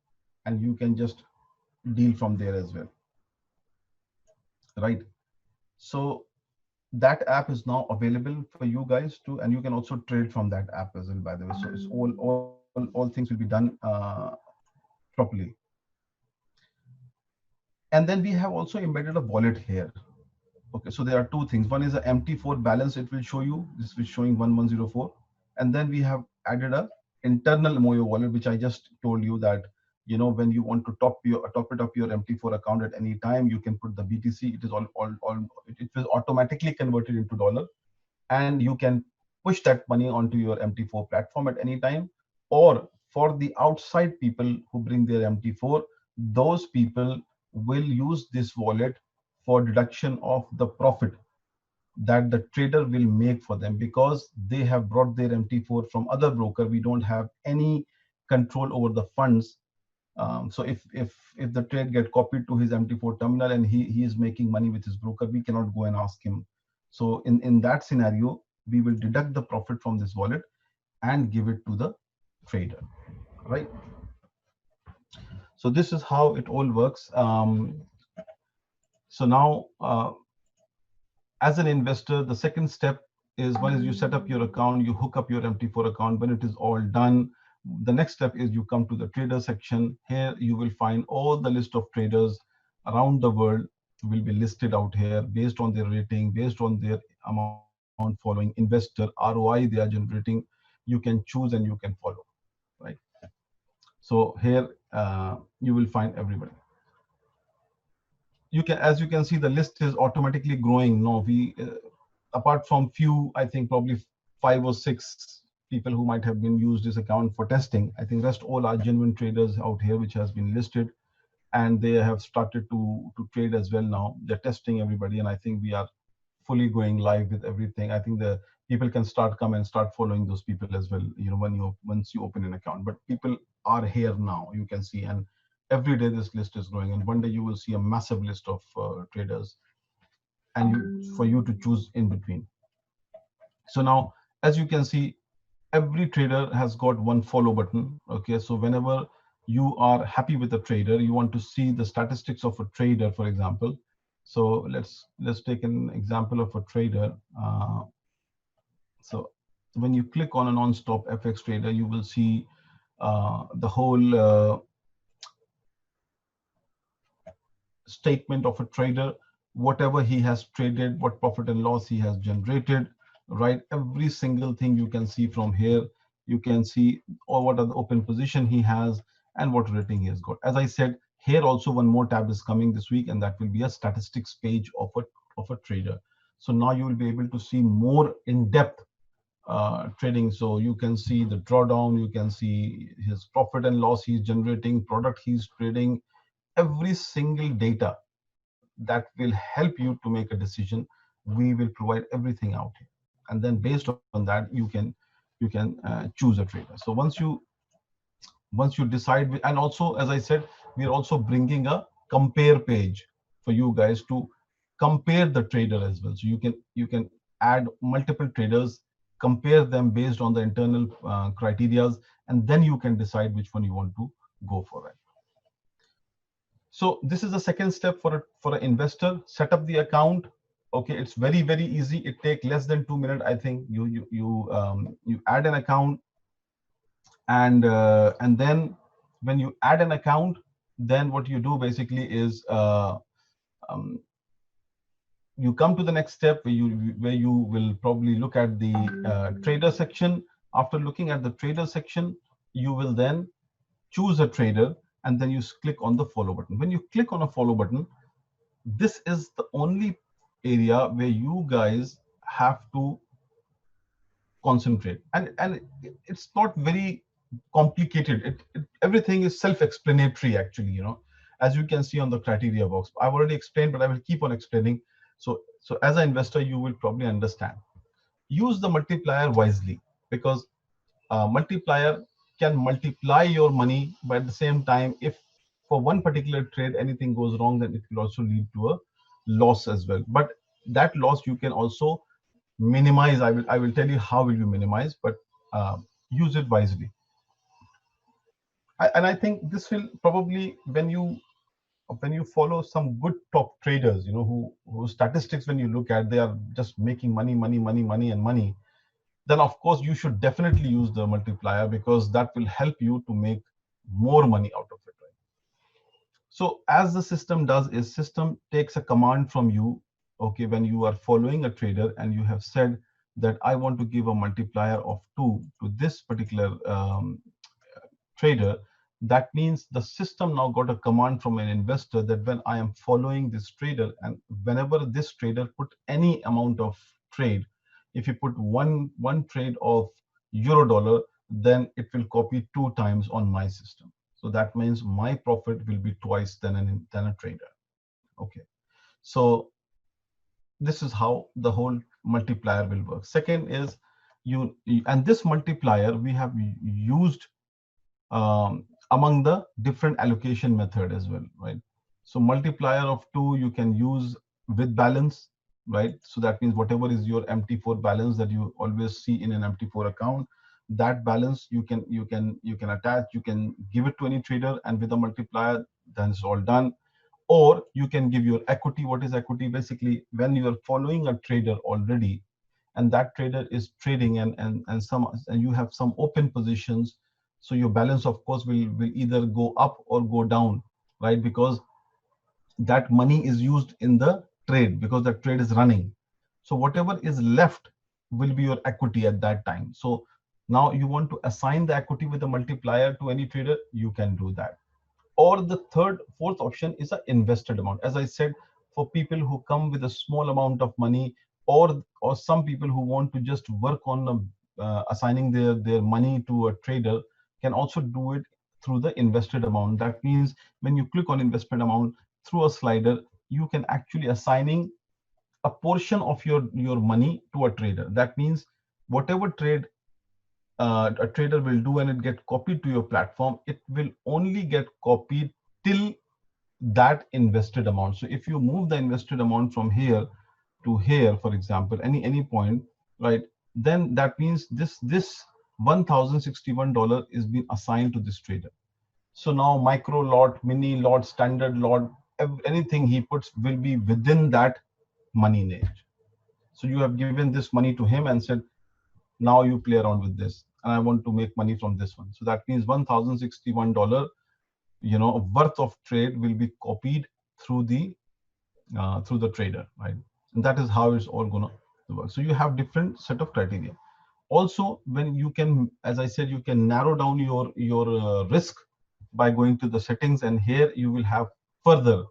and you can just deal from there as well, right? So that app is now available for you guys too, and you can also trade from that app as well, by the way. So it's all things will be done properly. And then we have also embedded a wallet here. Okay, so there are two things. One is the MT4 balance. It will show you. This is showing 1104, and then we have added a internal Moyo wallet, which I just told you that, when you want to top it up your MT4 account at any time, you can put the BTC. It is all it will automatically converted into dollar, and you can push that money onto your MT4 platform at any time. Or for the outside people who bring their MT4, those people will use this wallet for deduction of the profit that the trader will make for them, because they have brought their MT4 from other broker. We don't have any control over the funds. So if the trade get copied to his MT4 terminal and he is making money with his broker, we cannot go and ask him. So in that scenario, we will deduct the profit from this wallet and give it to the trader, right? So this is how it all works. So now, as an investor, the second step is, one is you set up your account, you hook up your MT4 account. When it is all done, the next step is you come to the trader section. Here you will find all the list of traders around the world will be listed out here based on their rating, based on their amount following, investor ROI they are generating. You can choose and you can follow, right? So here you will find everybody. You can, as you can see, the list is automatically growing. No, we apart from few, I think probably 5 or 6 people who might have been used this account for testing, I think rest all are genuine traders out here, which has been listed, and they have started to trade as well. Now they're testing everybody, and I think we are fully going live with everything. I think the people can come and start following those people as well, once you open an account. But people are here now, you can see, and every day this list is growing, and one day you will see a massive list of traders, and for you to choose in between. So now, as you can see, every trader has got one follow button. Okay, so whenever you are happy with a trader, you want to see the statistics of a trader, for example. So let's take an example of a trader. So when you click on a non-stop FX trader, you will see the whole statement of a trader, whatever he has traded, what profit and loss he has generated, right? Every single thing you can see from here. You can see what are the open position he has and what rating he has got. As I said, here also one more tab is coming this week, and that will be a statistics page of a trader. So now you will be able to see more in-depth trading. So you can see the drawdown, you can see his profit and loss he's generating, product he's trading, every single data that will help you to make a decision. We will provide everything out here, and then based on that you can choose a trader. So once you decide, and also, as I said, we are also bringing a compare page for you guys to compare the trader as well. So you can add multiple traders, compare them based on the internal criterias, and then you can decide which one you want to go for it. So this is the second step for an investor. Set up the account. Okay, it's very easy. It takes less than 2 minutes. I think you add an account, and then when you add an account, then what you do basically is um, you come to the next step where you will probably look at the trader section. After looking at the trader section, you will then choose a trader, and then you click on the follow button. When you click on a follow button, this is the only area where you guys have to concentrate, and it's not very complicated. Everything is self-explanatory actually, as you can see on the criteria box. I've already explained, but I will keep on explaining. So as an investor, you will probably understand. Use the multiplier wisely, because multiplier can multiply your money, but at the same time, if for one particular trade anything goes wrong, then it will also lead to a loss as well. But that loss you can also minimize. I will tell you how will you minimize, but use it wisely. And I think this will probably, when you follow some good top traders, who statistics, when you look at, they are just making money, money, money, money, and money, then of course you should definitely use the multiplier, because that will help you to make more money out of it, right? So as the system does is, system takes a command from you. Okay, when you are following a trader and you have said that I want to give a multiplier of 2 to this particular trader, that means the system now got a command from an investor that when I am following this trader, and whenever this trader put any amount of trade, if you put one trade of euro dollar, then it will copy 2 times on my system. So that means my profit will be twice than a trader. Okay, so this is how the whole multiplier will work. Second is, and this multiplier we have used among the different allocation method as well, right? So multiplier of 2 you can use with balance, right? So that means whatever is your MT4 balance that you always see in an MT4 account, that balance you can attach, you can give it to any trader, and with a multiplier, then it's all done. Or you can give your equity. What is equity? Basically, when you are following a trader already, and that trader is trading, and you have some open positions, so your balance of course will either go up or go down, right? Because that money is used in the trade, because the trade is running. So whatever is left will be your equity at that time. So now you want to assign the equity with a multiplier to any trader, you can do that. Or the fourth option is an invested amount. As I said, for people who come with a small amount of money, or some people who want to just work on assigning their money to a trader, can also do it through the invested amount. That means when you click on invested amount through a slider, you can actually assigning a portion of your money to a trader. That means whatever trade a trader will do and it get copied to your platform, it will only get copied till that invested amount. So if you move the invested amount from here to here, for example, any point, right, then that means this $1,061 is being assigned to this trader. So now micro lot, mini lot, standard lot, anything he puts will be within that money range. So you have given this money to him and said, now you play around with this, and I want to make money from this one. So that means $1,061, worth of trade will be copied through the trader, right? And that is how it's all gonna work. So you have different set of criteria. Also, when you can, as I said, you can narrow down your risk by going to the settings, and here you will have further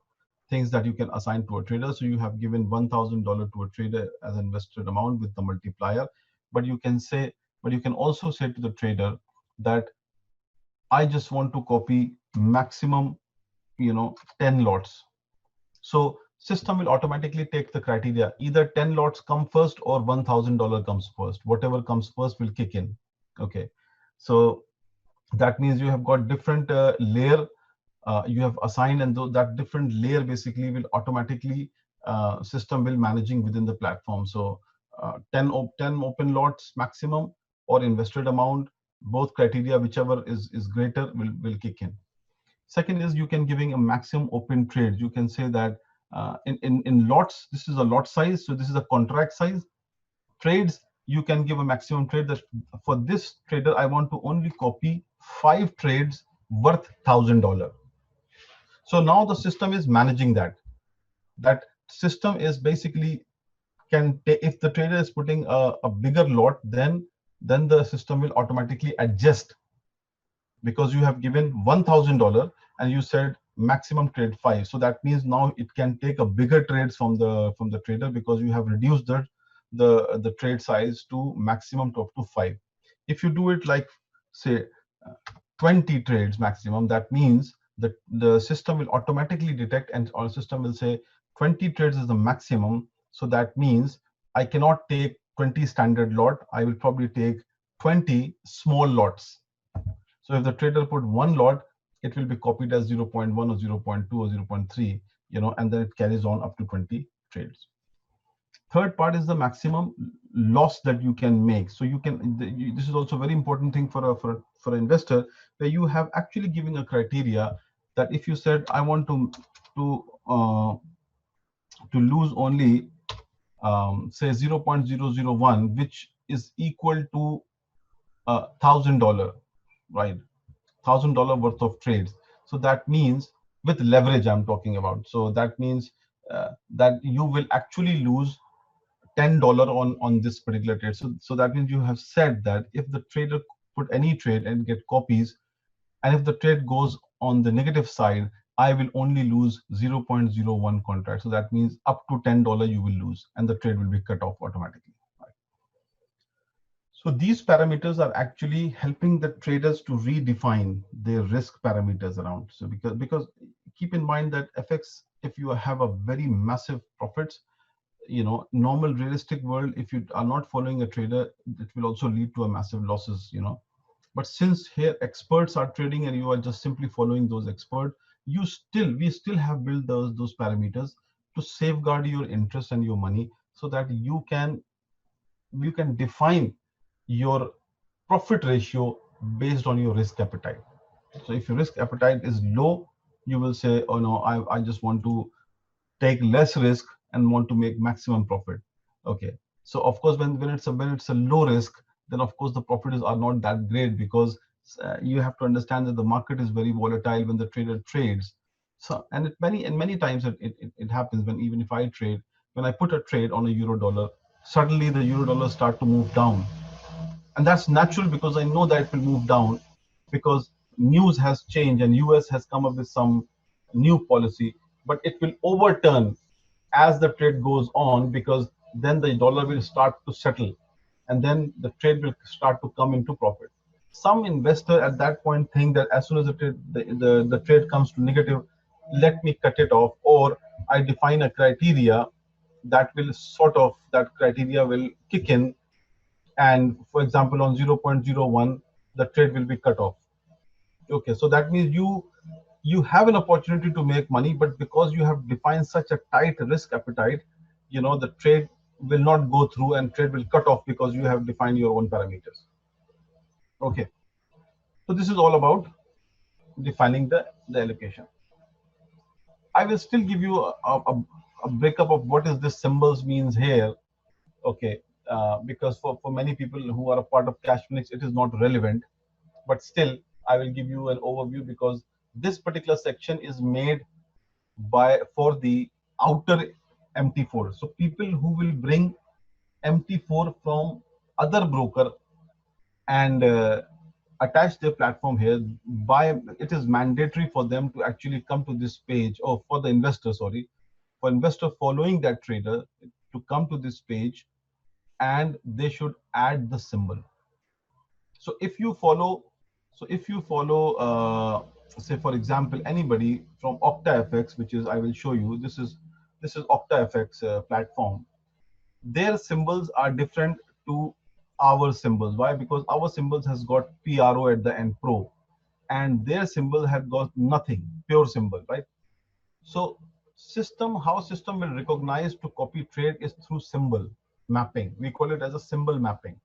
things that you can assign to a trader. So you have given $1,000 to a trader as an invested amount with the multiplier, but you can also say to the trader that I just want to copy maximum, 10 lots. So system will automatically take the criteria. Either 10 lots come first or $1,000 comes first. Whatever comes first will kick in. Okay. So that means you have got different layer you have assigned, and that different layer basically will automatically system will managing within the platform. So 10 open lots maximum or invested amount, both criteria, whichever is greater, will kick in. Second is, you can giving a maximum open trade. You can say that in lots, this is a lot size, so this is a contract size. Trades, you can give a maximum trade that for this trader I want to only copy 5 trades worth $1,000. So now the system is managing that system is basically if the trader is putting a bigger lot, then the system will automatically adjust, because you have given $1,000 and you said maximum trade 5. So that means now it can take a bigger trades from the trader, because you have reduced the trade size to maximum to up to 5. If you do it like, say, 20 trades maximum, that means the system will automatically detect, and our system will say 20 trades is the maximum. So that means I cannot take 20 standard lot, I will probably take 20 small lots. So if the trader put one lot, it will be copied as 0.1 or 0.2 or 0.3, and then it carries on up to 20 trades. Third part is the maximum loss that you can make. So this is also a very important thing for an investor, where you have actually given a criteria that if you said I want to uh, to lose only say 0.001, which is equal to $1,000, right? $1,000 worth of trades. So that means, with leverage I'm talking about. So that means that you will actually lose $10 on this particular trade. So that means you have said that if the trader put any trade and get copies, and if the trade goes on the negative side, I will only lose 0.01 contract. So that means up to $10 you will lose, and the trade will be cut off automatically. So these parameters are actually helping the traders to redefine their risk parameters around. So because keep in mind that FX, if you have a very massive profits, normal realistic world, if you are not following a trader, it will also lead to a massive losses. But since here experts are trading and you are just simply following those experts, we still have built those parameters to safeguard your interest and your money, so that you can define your profit ratio based on your risk appetite. So if your risk appetite is low, you will say, oh no, I just want to take less risk and want to make maximum profit. Okay. So of course, when it's a low risk, then of course the profits are not that great, because you have to understand that the market is very volatile when the trader trades. So and many times it happens, when even if I trade, when I put a trade on a euro dollar, suddenly the euro dollar start to move down, and that's natural, because I know that it will move down, because news has changed and US has come up with some new policy, but it will overturn as the trade goes on, because then the dollar will start to settle, and then the trade will start to come into profit. Some investor at that point think that as soon as the trade comes to negative, let me cut it off, or I define a criteria that criteria will kick in, and for example on 0.01 the trade will be cut off. Okay, so that means you have an opportunity to make money, but because you have defined such a tight risk appetite, the trade will not go through and trade will cut off, because you have defined your own parameters. Okay, so this is all about defining the allocation. I will still give you a breakup of what is this symbols means here. Okay, because for many people who are a part of Cash Phoenix, it is not relevant, but still I will give you an overview, because this particular section is made for the outer MT4. So people who will bring MT4 from other broker and attach their platform here, it is mandatory for them to actually come to this page, or for the investor, sorry, for investor following that trader to come to this page, and they should add the symbol. So if you follow, say for example, anybody from OctaFX, which is, I will show you, this is OctaFX platform. Their symbols are different to our symbols. Why? Because our symbols has got PRO at the end, pro, and their symbol had got nothing, pure symbol, right? So how system will recognize to copy trade is through symbol mapping. We call it as a symbol mapping,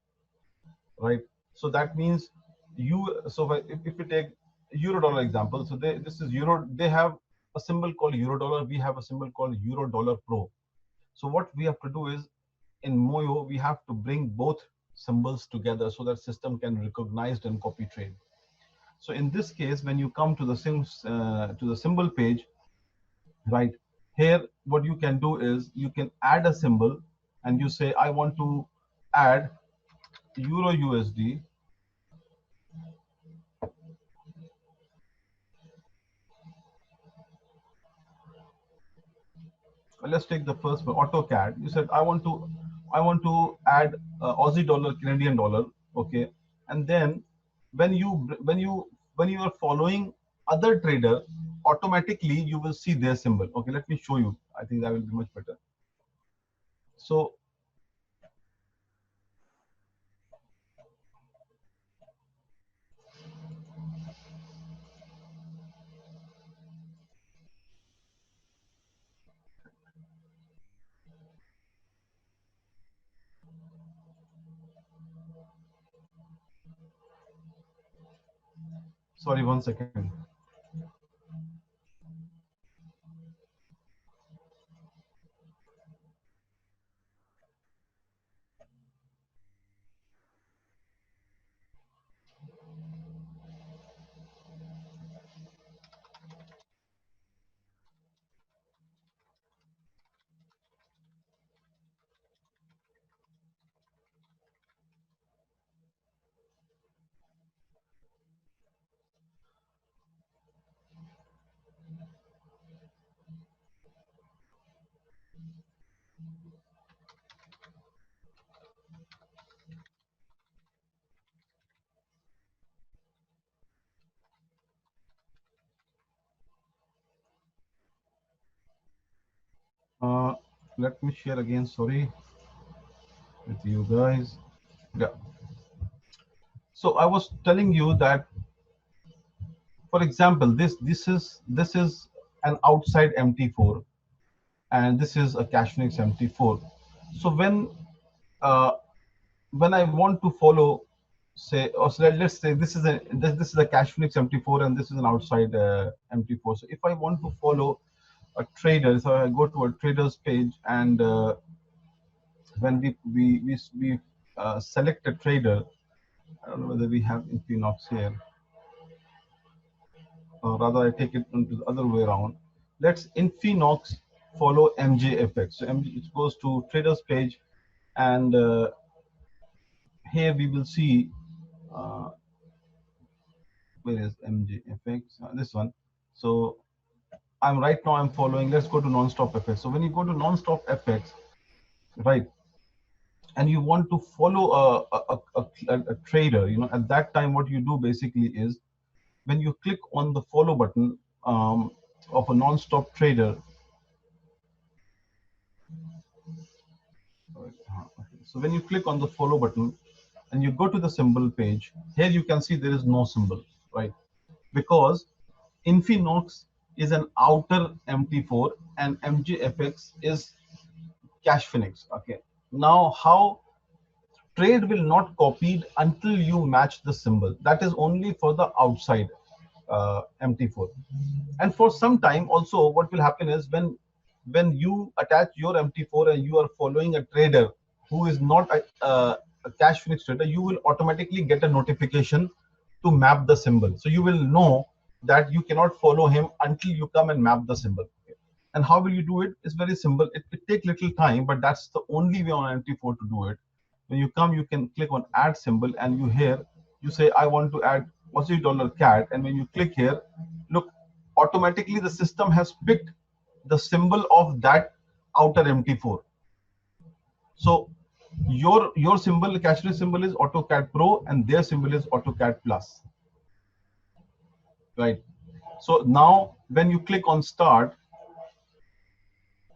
right? So that means if you take euro dollar example, so this is euro, they have a symbol called euro dollar, we have a symbol called euro dollar pro. So what we have to do is, in Moyo we have to bring both symbols together, so that system can recognize and copy trade. So in this case, when you come to the symbol page, right, Here, what you can do is you can add a symbol, and you say, I want to add Euro USD. Let's take the first one, AutoCAD. You said, I want to add Aussie dollar, Canadian dollar. Okay. And then when you are following other trader, automatically you will see their symbol. Okay, let me show you. I think that will be much better. So sorry, 1 second. uh, let me share again, sorry, with you guys. Yeah. So I was telling you that, for example, this is an outside MT4, and this is a Cashmix MT4. So uh, when I want to follow, say, or so let's say this is a Cashmix MT4, and this is an outside MT4. So if I want to follow a trader, so I go to a trader's page, and when we select a trader, I don't know whether we have Infinox here, or rather I take it into the other way around. Let's Infinox follow MJFX. So it goes to traders page, and here we will see, uh, where is MJFX? This one. So I'm following. Let's go to non-stop FX. So when you go to non-stop FX, right, and you want to follow a trader, at that time what you do basically is, when you click on the follow button of a non-stop trader. Okay. So when you click on the follow button and you go to the symbol page, here you can see there is no symbol, right? Because Infinox is an outer MT4 and MGFX is Cash Phoenix. Okay. Now, how trade will not copied until you match the symbol. That is only for the outside MT4. And for some time also, what will happen is, when you attach your MT4 and you are following a trader who is not a Cash Phoenix trader, you will automatically get a notification to map the symbol. So you will know that you cannot follow him until you come and map the symbol. And how will you do it? It's very simple. It takes little time, but that's the only way on MT4 to do it. When you come, you can click on add symbol, and you say, I want to add Aussie dollar CAD. And when you click here, look, automatically the system has picked the symbol of that outer MT4. So your symbol, the Cashly symbol, is AutoCAD Pro, and their symbol is AutoCAD Plus. Right. So now when you click on start,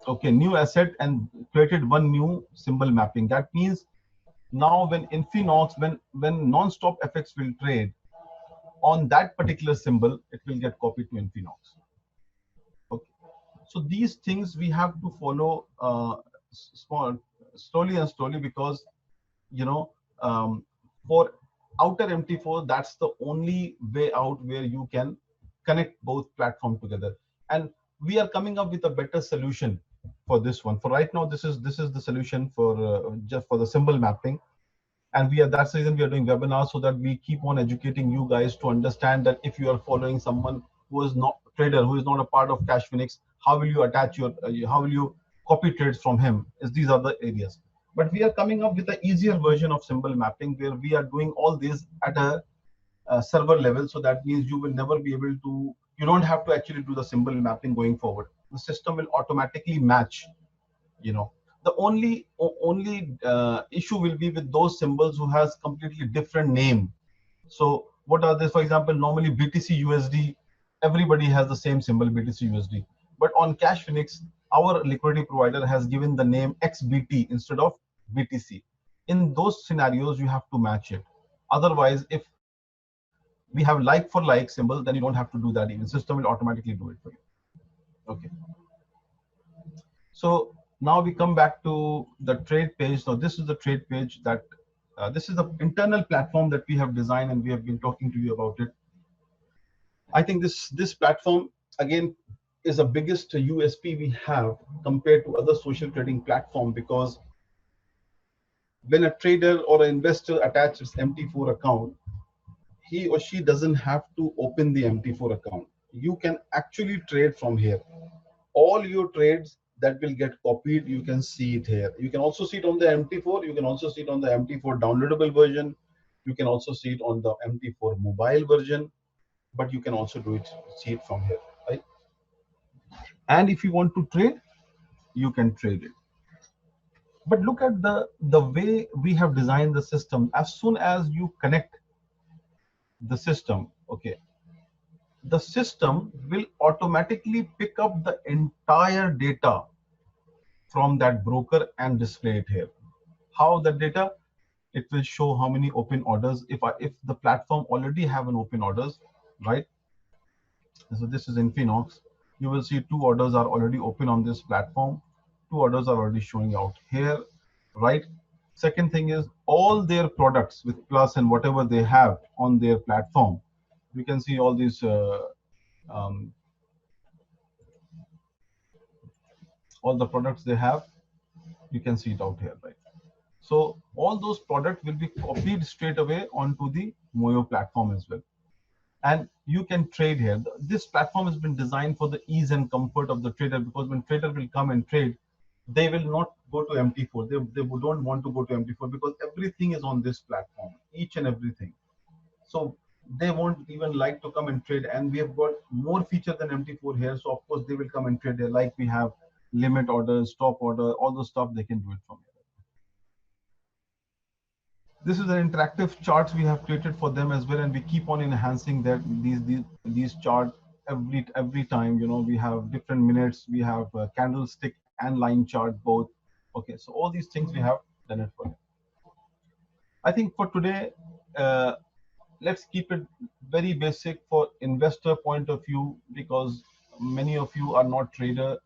okay, new asset, and created one new symbol mapping. That means now when Infinox, when non-stop FX will trade on that particular symbol, it will get copied to Infinox. Okay. So these things we have to follow slowly and slowly, because you know for outer MT4, that's the only way out where you can connect both platforms together. And we are coming up with a better solution for this one. For right now, this is the solution for just for the symbol mapping. And that's the reason we are doing webinars, so that we keep on educating you guys to understand that if you are following someone who is not trader, who is not a part of Cash Phoenix, how will you attach your how will you copy trades from him, is these are the areas. But we are coming up with an easier version of symbol mapping where we are doing all this at a server level. So that means you will never be able to, you don't have to actually do the symbol mapping going forward. The system will automatically match, you know. The only issue will be with those symbols who has completely different name. So what are this? For example, normally BTC USD, everybody has the same symbol BTC USD. But on Cash Phoenix, our liquidity provider has given the name XBT instead of BTC. In those scenarios, you have to match it. Otherwise, if we have like for like symbol, then you don't have to do that. Even system will automatically do it for you. Okay. So now we come back to the trade page. So this is the trade page that this is the internal platform that we have designed, and we have been talking to you about it. I think this platform again is the biggest USP we have compared to other social trading platform, because when a trader or an investor attaches MT4 account, he or she doesn't have to open the MT4 account. You can actually trade from here. All your trades that will get copied, you can see it here. You can also see it on the MT4. You can also see it on the MT4 downloadable version. You can also see it on the MT4 mobile version, but you can also do it, see it from here, right? And if you want to trade, you can trade it. But look at the way we have designed the system. As soon as you connect the system, okay, the system will automatically pick up the entire data from that broker and display it here. How the data? It will show how many open orders. If the platform already have an open orders, right? So this is Infinox. You will see two orders are already open on this platform. Two orders are already showing out here, right? Second thing is all their products with plus and whatever they have on their platform. We can see all these um, all the products they have. You can see it out here, right? So all those products will be copied straight away onto the Moyo platform as well. And you can trade here. This platform has been designed for the ease and comfort of the trader, because when trader will come and trade, they will not go to MT4. They don't want to go to MT4 because everything is on this platform, each and everything. So they won't even like to come and trade. And we have got more feature than MT4 here. So of course they will come and trade here. Like we have limit orders, stop order, all those stuff they can do it from here. This is an interactive charts we have created for them as well, and we keep on enhancing that these chart every time. You know, we have different minutes, we have candlestick and line chart both. Okay, so all these things we have done it for them. I think for today, uh, let's keep it very basic for investor point of view, because many of you are not trader.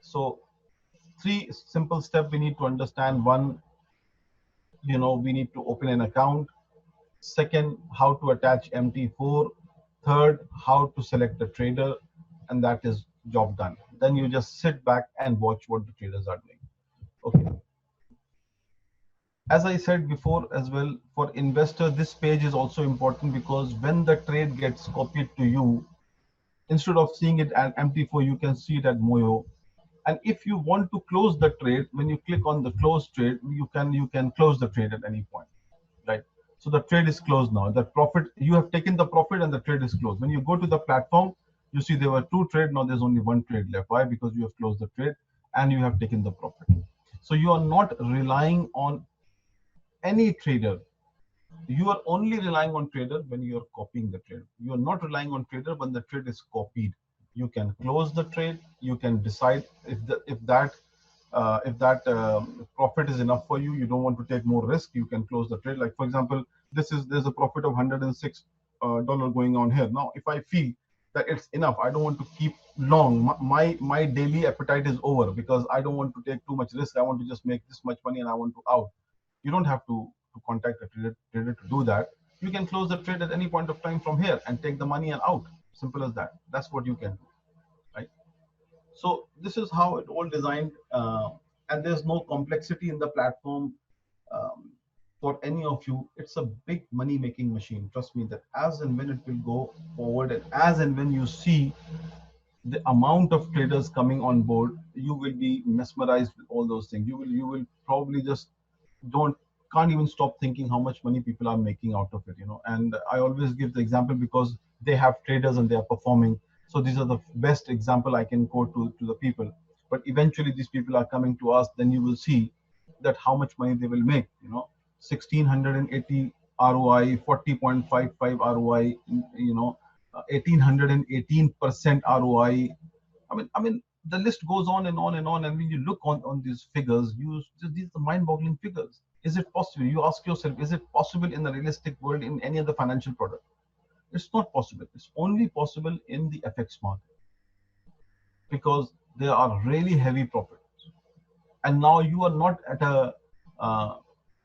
So three simple steps we need to understand. One, you know, we need to open an account. Second, how to attach MT4. Third, how to select a trader, and that is job done. Then you just sit back and watch what the traders are doing. Okay. As I said before as well, for investor, this page is also important, because when the trade gets copied to you, instead of seeing it at MT4, you can see it at Moyo. And if you want to close the trade, when you click on the close trade, you can close the trade at any point, right? So the trade is closed now. The profit, you have taken the profit and the trade is closed. When you go to the platform, you see there were two trades. Now there's only one trade left. Why? Because you have closed the trade and you have taken the profit. So you are not relying on any trader. You are only relying on trader when you are copying the trade. You are not relying on trader when the trade is copied. You can close the trade. You can decide if that profit is enough for you. You don't want to take more risk. You can close the trade. Like for example, there's a profit of $106 going on here. Now, if I feel that it's enough, I don't want to keep long. My daily appetite is over, because I don't want to take too much risk. I want to just make this much money and I want to out. You don't have to contact a trader to do that. You can close the trade at any point of time from here and take the money and out. Simple as that. That's what you can do, right? So this is how it all designed, and there's no complexity in the platform. For any of you, it's a big money making machine. Trust me that as and when it will go forward, and as and when you see the amount of traders coming on board, you will be mesmerized with all those things. You will probably just don't can't even stop thinking how much money people are making out of it, and I always give the example because they have traders and they are performing. So these are the best example I can quote to the people. But eventually these people are coming to us, then you will see that how much money they will make, 1680 ROI, 40.55 ROI, 1818% ROI. I mean, the list goes on and on and on. And when you look on these figures, these are mind-boggling figures. Is it possible? You ask yourself, is it possible in the realistic world in any other financial product? It's not possible. It's only possible in the FX market because there are really heavy profits. And now you are not uh,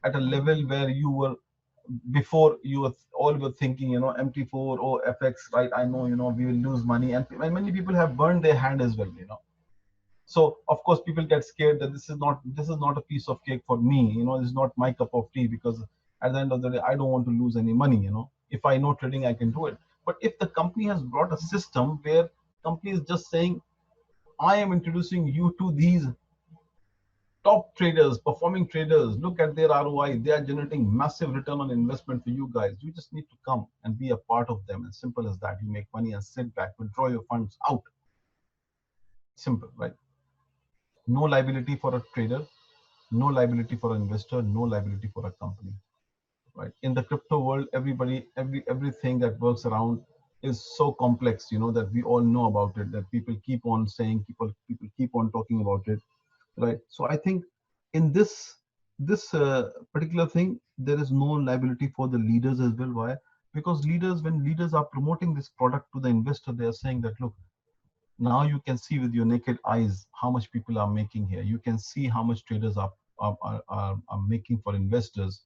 at a level where you were before. You were all were thinking, MT4 or FX, right? I know, we will lose money, and many people have burned their hand as well. So of course people get scared that this is not a piece of cake for me. This is not my cup of tea, because at the end of the day I don't want to lose any money. If I know trading, I can do it. But if the company has brought a system where company is just saying, I am introducing you to these top traders, performing traders, look at their ROI, they are generating massive return on investment for you guys, you just need to come and be a part of them. As simple as that. You make money and sit back, withdraw your funds out. Simple, right? No liability for a trader, no liability for an investor, no liability for a company, right? In the crypto world, everything that works around is so complex, that we all know about it, that people keep on saying, people keep on talking about it, right? So I think in this particular thing, there is no liability for the leaders as well. Why? Because when leaders are promoting this product to the investor, they are saying that, look, now you can see with your naked eyes how much people are making here. You can see how much traders are making for investors.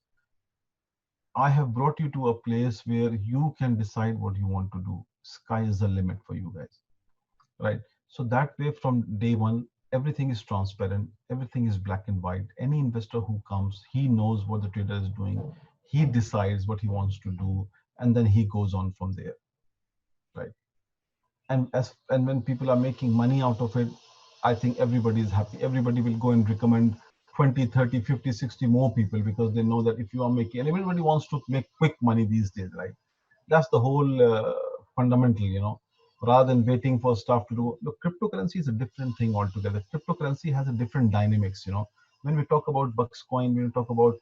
I have brought you to a place where you can decide what you want to do. Sky is the limit for you guys, right? So that way, from day one, everything is transparent, everything is black and white. Any investor who comes, he knows what the trader is doing, he decides what he wants to do, and then he goes on from there, right? And when people are making money out of it, I think everybody is happy. Everybody will go and recommend 20, 30, 50, 60 more people, because they know that if you are making, and everybody wants to make quick money these days, right? That's the whole fundamental, rather than waiting for stuff to do. Look, cryptocurrency is a different thing altogether. Cryptocurrency has a different dynamics. When we talk about Bucks coin, when we talk about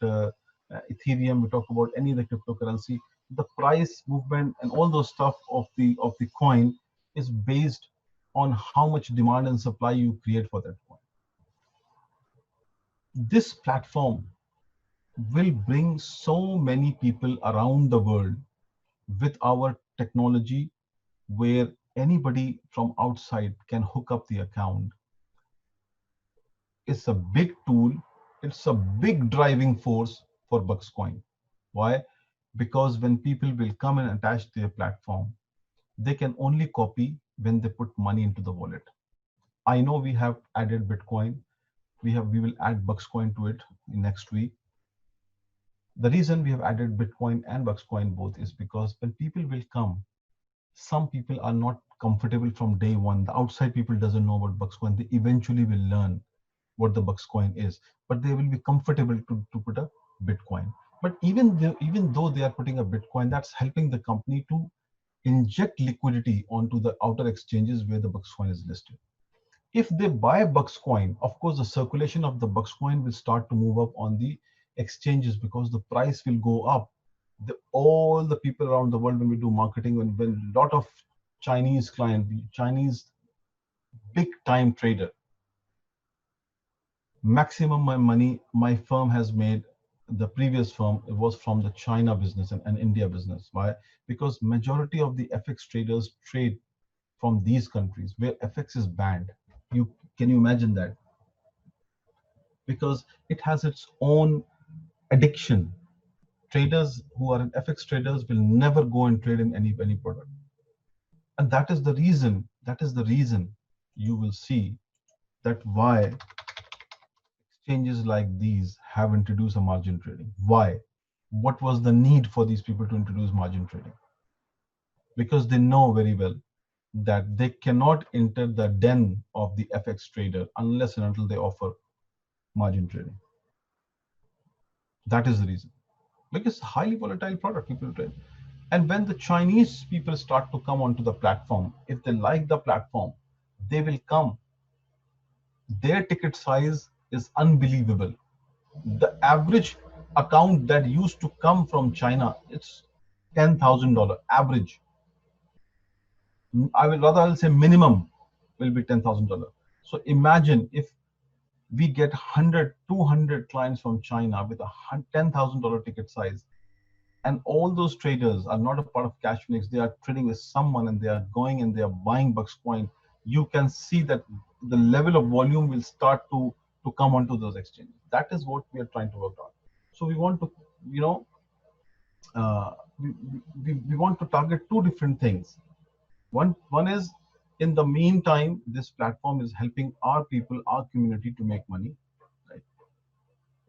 Ethereum, we talk about any of the cryptocurrency, the price movement and all those stuff of the coin is based on how much demand and supply you create for that coin. This platform will bring so many people around the world with our technology, where anybody from outside can hook up the account. It's a big tool. It's a big driving force for Bucks coin. Why? Because when people will come and attach their platform, they can only copy when they put money into the wallet. I know we have added Bitcoin. We will add Bucks coin to it in next week. The reason we have added Bitcoin and Bucks coin both is because when people will come, some people are not comfortable from day one. The outside people doesn't know about Bucks coin. They eventually will learn what the Bucks coin is, but they will be comfortable to put a Bitcoin. But even though they are putting a Bitcoin, that's helping the company to inject liquidity onto the outer exchanges where the Bucks coin is listed. If they buy Bucks coin, of course, the circulation of the Bucks coin will start to move up on the exchanges, because the price will go up. All the people around the world, when we do marketing, when a lot of Chinese client, Chinese big time trader, maximum my money my firm has made, the previous firm, it was from the China business and India business. Why? Because majority of the FX traders trade from these countries where FX is banned. Can you imagine that? Because it has its own addiction. Traders who are in FX traders will never go and trade in any product. And that is the reason you will see that why exchanges like these have introduced a margin trading. Why? What was the need for these people to introduce margin trading? Because they know very well that they cannot enter the den of the FX trader unless and until they offer margin trading. That is the reason. Because it's a highly volatile product people trade. And when the Chinese people start to come onto the platform, if they like the platform, they will come. Their ticket size is unbelievable. The average account that used to come from China, it's $10,000 average. I'll say minimum will be $10,000. So imagine if we get 100, 200 clients from China with a $10,000 ticket size, and all those traders are not a part of Cashflix. They are trading with someone, and they are going and they are buying Bucks coin. You can see that the level of volume will start to come onto those exchanges. That is what we are trying to work on. So we want to, you know, uh, we want to target two different things. One is, in the meantime, this platform is helping our people, our community to make money. Right?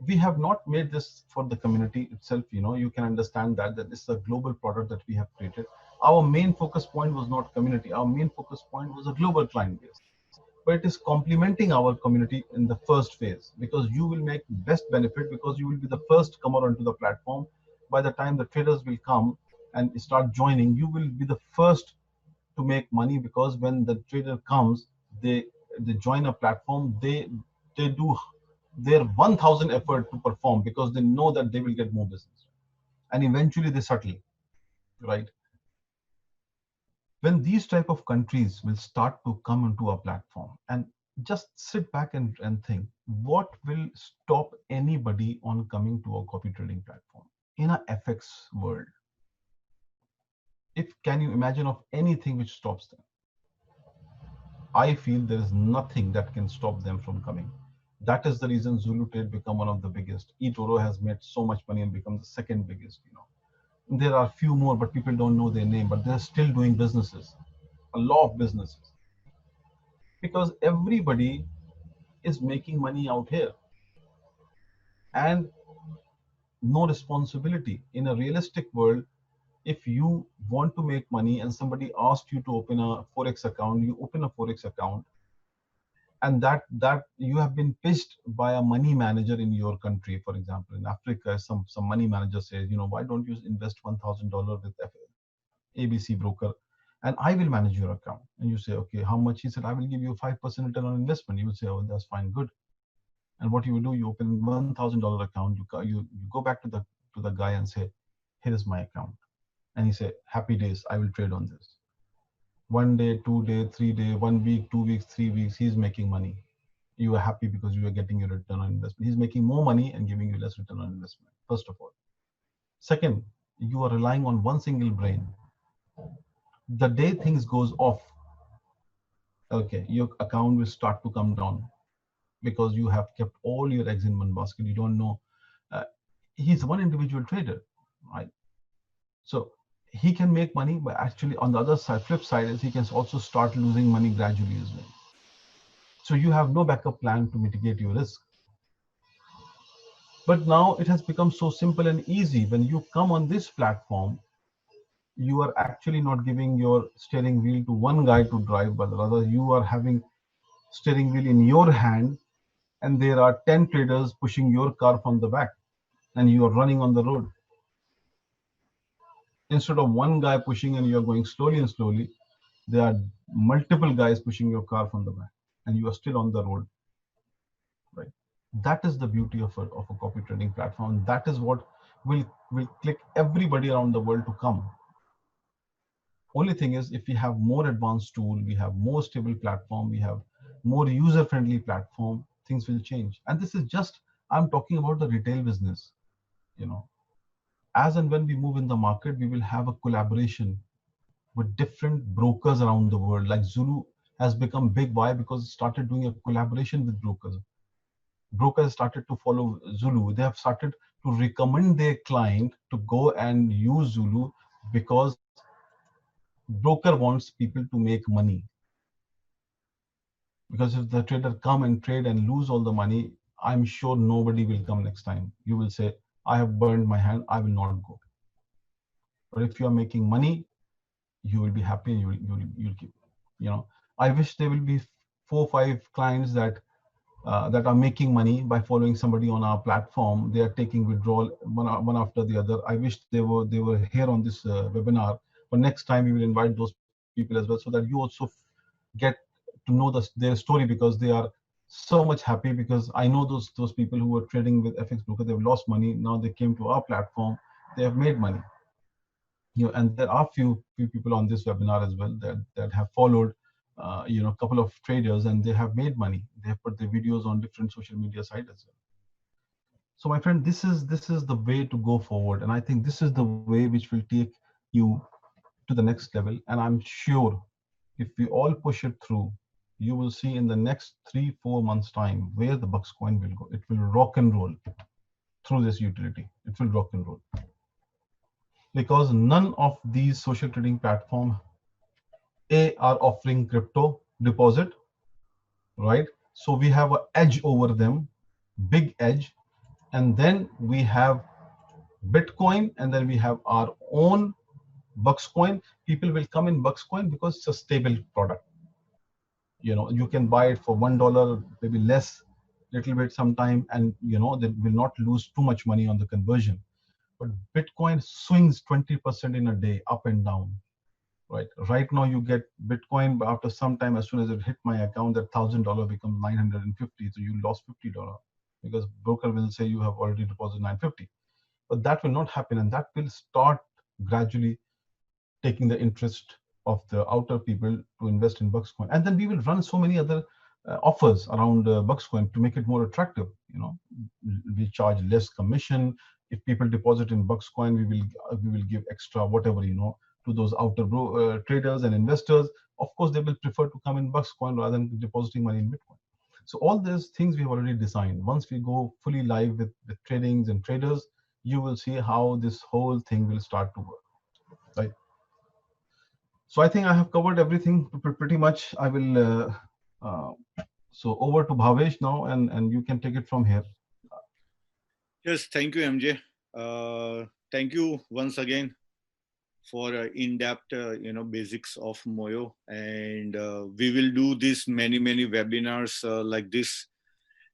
We have not made this for the community itself. You can understand that this is a global product that we have created. Our main focus point was not community. Our main focus point was a global client base, but it is complementing our community in the first phase, because you will make best benefit, because you will be the first comer onto the platform. By the time the traders will come and start joining, you will be the first to make money, because when the trader comes, they join a platform, they do their 1000 effort to perform, because they know that they will get more business, and eventually they settle, right? When these type of countries will start to come into a platform, and just sit back and think, what will stop anybody on coming to a copy trading platform in a FX world? If can you imagine of anything which stops them? I feel there is nothing that can stop them from coming. That is the reason Zulu Trade become one of the biggest. eToro has made so much money and become the second biggest. There are few more, but people don't know their name, but they're still doing businesses, a lot of businesses, because everybody is making money out here, and no responsibility. In a realistic world, if you want to make money and somebody asked you to open a Forex account, you open a Forex account, and that you have been pitched by a money manager in your country. For example, in Africa, some money manager says, why don't you invest $1,000 with ABC broker, and I will manage your account. And you say, okay, how much? He said, I will give you 5% return on investment. You would say, oh, that's fine, good. And what you will do, you open $1,000 account, you go back to the guy and say, here is my account. And he say, happy days, I will trade on this. 1 day, 2 day, 3 day, 1 week, 2 weeks, 3 weeks, he's making money. You are happy because you are getting your return on investment. He's making more money and giving you less return on investment, first of all. Second, you are relying on one single brain. The day things goes off, okay, your account will start to come down, because you have kept all your eggs in one basket. You don't know. Uh, he's one individual trader, right? So he can make money, but actually on the other side, flip side is he can also start losing money gradually as well. So you have no backup plan to mitigate your risk. But now it has become so simple and easy. When you come on this platform, you are actually not giving your steering wheel to one guy to drive, but rather you are having steering wheel in your hand, and there are 10 traders pushing your car from the back, and you are running on the road. Instead of one guy pushing and you are going slowly and slowly, there are multiple guys pushing your car from the back, and you are still on the road, right? That is the beauty of a copy trading platform. That is what will click everybody around the world to come. Only thing is, if we have more advanced tool, we have more stable platform, we have more user friendly platform, things will change. And this is just, I'm talking about the retail business. you know as and when we move in the market, we will have a collaboration with different brokers around the world. Like Zulu has become big. Why? Because it started doing a collaboration with brokers. Brokers started to follow Zulu. They have started to recommend their client to go and use Zulu, because broker wants people to make money. Because if the trader come and trade and lose all the money, I'm sure nobody will come next time. You will say, I have burned my hand, I will not go. But if you are making money, you will be happy, and you'll keep. You know, I wish there will be 4 5 clients that are making money by following somebody on our platform. They are taking withdrawal one after the other. I wish they were here on this webinar. But next time we will invite those people as well, so that you also get to know their story, because they are so much happy. Because I know those people who were trading with FX Broker, they've lost money. Now they came to our platform, they have made money. And there are few people on this webinar as well that have followed a couple of traders, and they have made money. They have put their videos on different social media sites as well. So my friend, this is the way to go forward, and I think this is the way which will take you to the next level. And I'm sure if we all push it through, you will see in the next 3 4 months time where the Bucks coin will go. It will rock and roll through this utility. It will rock and roll, because none of these social trading platforms are offering crypto deposit, right? So we have an edge over them, big edge. And then we have Bitcoin, and then we have our own Bucks coin. People will come in Bucks coin because it's a stable product. You can buy it for $1, maybe less, little bit sometime, and they will not lose too much money on the conversion. But Bitcoin swings 20% in a day, up and down. Right now you get Bitcoin, but after some time, as soon as it hit my account, that $1,000 becomes 950. So you lost $50, because broker will say you have already deposited 950. But that will not happen, and that will start gradually taking the interest of the outer people to invest in Bucks coin. And then we will run so many other offers around Bucks coin to make it more attractive. We charge less commission. If people deposit in Bucks coin, we will give extra whatever, to those outer traders and investors. Of course, they will prefer to come in Bucks coin rather than depositing money in Bitcoin. So all these things we have already designed. Once we go fully live with tradings and traders, you will see how this whole thing will start to work, right? So I think I have covered everything pretty much. I will uh, so over to Bhavesh now, and you can take it from here. Yes, thank you, MJ. Thank you once again for in-depth, basics of Moyo, and we will do this many webinars like this.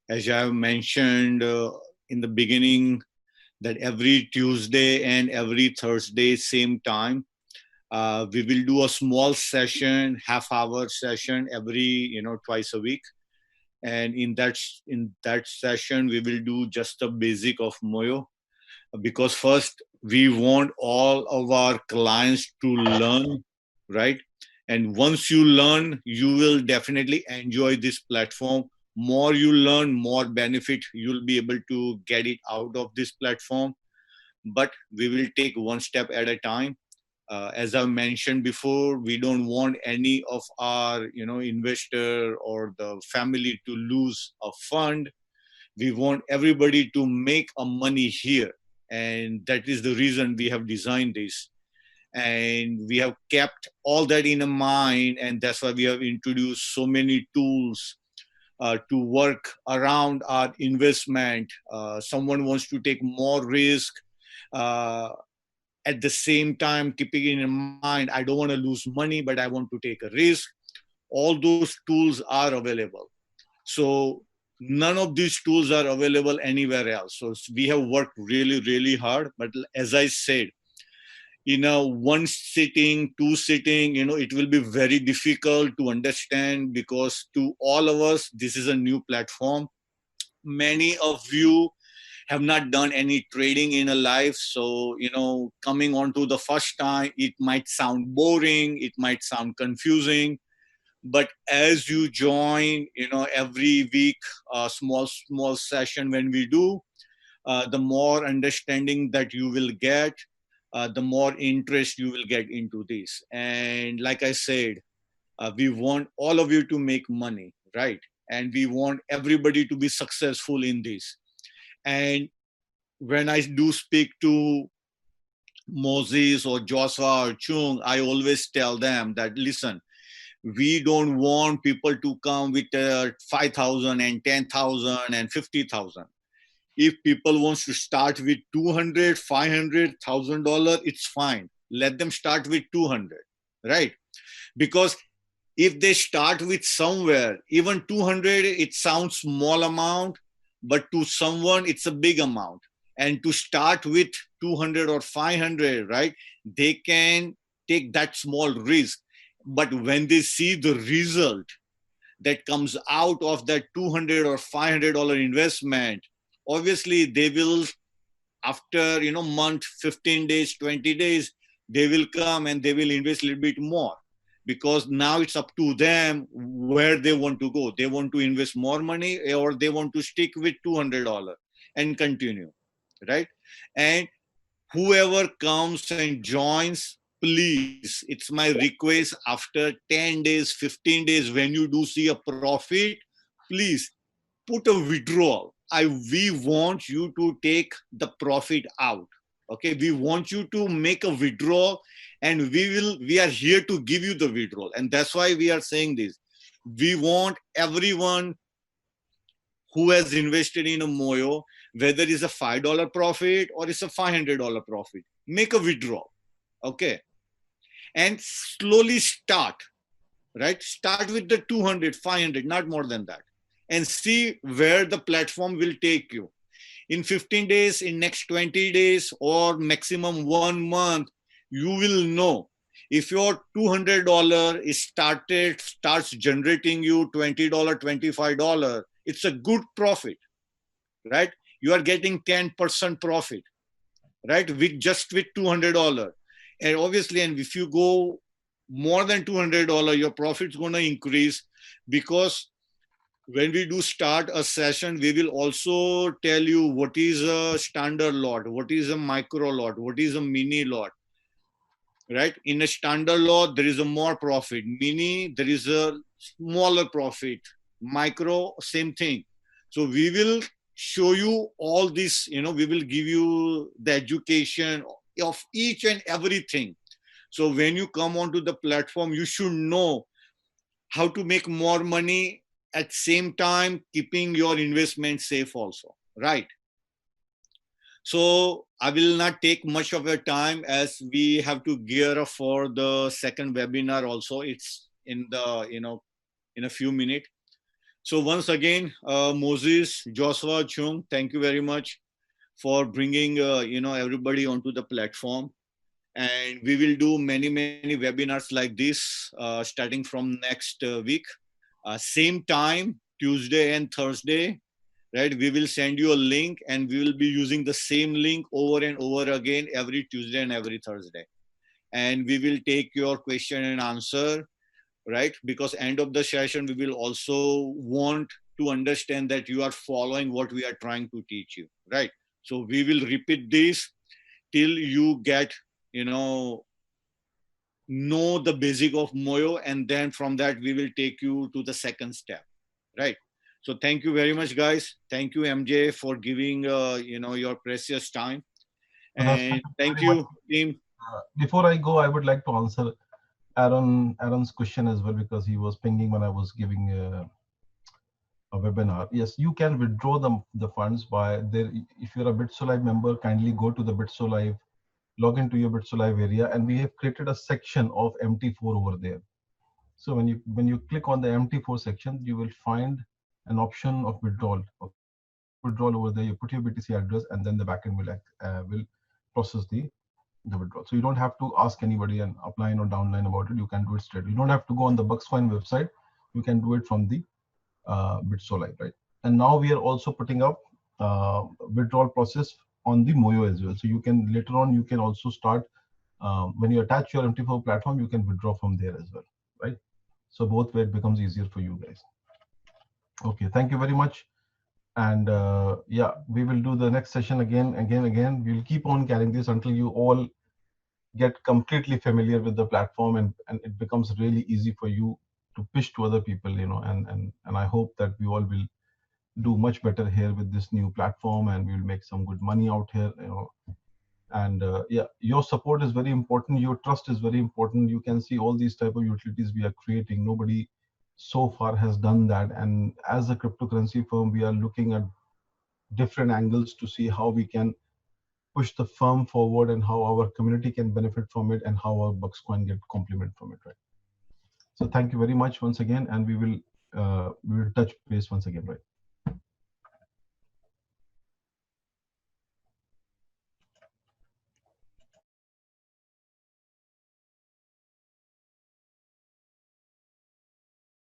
As I have mentioned in the beginning, that every Tuesday and every Thursday, same time, we will do a small session, half-hour session every, twice a week. And in that session, we will do just the basic of Moyo, because first we want all of our clients to learn, right? And once you learn, you will definitely enjoy this platform. More you learn, more benefit you'll be able to get it out of this platform. But we will take one step at a time. As I mentioned before, we don't want any of our investor or the family to lose a fund. We want everybody to make a money here, and that is the reason we have designed this, and we have kept all that in mind, and that's why we have introduced so many tools to work around our investment. Someone wants to take more risk, uh, at the same time keeping in mind, I don't want to lose money, but I want to take a risk. All those tools are available. So none of these tools are available anywhere else. So we have worked really hard. But as I said, one sitting, two sitting, it will be very difficult to understand, because to all of us, this is a new platform. Many of you have not done any trading in a life. So, coming onto the first time, it might sound boring, it might sound confusing. But as you join, every week, a small session when we do, the more understanding that you will get, the more interest you will get into this. And like I said, we want all of you to make money, right? And we want everybody to be successful in this. And when I do speak to Moses or Joshua or Chung, I always tell them that, listen, we don't want people to come with 5,000 and 10,000 and 50,000. If people wants to start with 200, $500,000, it's fine. Let them start with 200, right? Because If they start with somewhere, even 200, it sounds small amount, but to someone it's a big amount. And to start with 200 or 500, right, they can take that small risk. But when they see the result that comes out of that 200 or $500 investment, obviously they will, after month, 15 days, 20 days, they will come and they will invest a little bit more, because now it's up to them where they want to go. They want to invest more money, or they want to stick with $200 and continue, right? And whoever comes and joins, please, it's my request, after 10 days, 15 days, when you do see a profit, please put a withdrawal. We want you to take the profit out. Okay, we want you to make a withdrawal, and we are here to give you the withdrawal. And that's why we are saying this. We want everyone who has invested in a Moyo, whether it's a $5 profit or it's a $500 profit, make a withdrawal. Okay, and slowly start, right? Start with the 200, 500, not more than that, and see where the platform will take you. In 15 days, in next 20 days, or maximum 1 month, you will know if your $200 is starts generating you $20, $25. It's a good profit, right? You are getting 10% profit, right, with just with $200. And obviously, and if you go more than $200, your profit's going to increase, because when we do start a session, we will also tell you what is a standard lot, what is a micro lot, what is a mini lot, right? In a standard lot, there is a more profit. Mini, there is a smaller profit. Micro, same thing. So we will show you all this, we will give you the education of each and everything. So when you come onto the platform, you should know how to make more money, at same time keeping your investment safe also, right? So I will not take much of your time, as we have to gear up for the second webinar also. It's in the, in a few minutes. So once again, Moses, Joshua, Chung, thank you very much for bringing, everybody onto the platform. And we will do many, many webinars like this, starting from next week. Same time, Tuesday and Thursday, right? We will send you a link, and we will be using the same link over and over again every Tuesday and every Thursday. And we will take your question and answer, right? Because end of the session, we will also want to understand that you are following what we are trying to teach you, right? So we will repeat this till you get, know the basic of Moyo, and then from that we will take you to the second step, right? So thank you very much, guys. Thank you, MJ, for giving your precious time, That's and thank very much. you, team. Before I go, I would like to answer Aaron's question as well, because he was pinging when I was giving a webinar. Yes, you can withdraw the funds by there. If you're a BitSolive member, kindly go to the BitSolive, log into your BitSolive area, and we have created a section of MT4 over there. So when you click on the MT4 section, you will find an option of withdrawal. Okay, you click on withdrawal over there. You put your BTC address, and then the backend will process the withdrawal. So you don't have to ask anybody and upline or downline about it. You can do it straight. You don't have to go on the Buckscoin website. You can do it from the BitSolive, right? And now we are also putting up withdrawal process on the Moyo as well. So you can later on, you can also start when you attach your MT4 platform, you can withdraw from there as well, right? So both way it becomes easier for you guys. Okay, thank you very much. And yeah, we will do the next session again. We'll keep on carrying this until you all get completely familiar with the platform, and it becomes really easy for you to pitch to other people, and I hope that we all will do much better here with this new platform, and we'll make some good money out here, and yeah, your support is very important. Your trust is very important. You can see all these type of utilities we are creating. Nobody so far has done that, and as a cryptocurrency firm, we are looking at different angles to see how we can push the firm forward, and how our community can benefit from it, and how our Bucks can get compliment from it, right? So thank you very much once again, and we will touch base once again, right?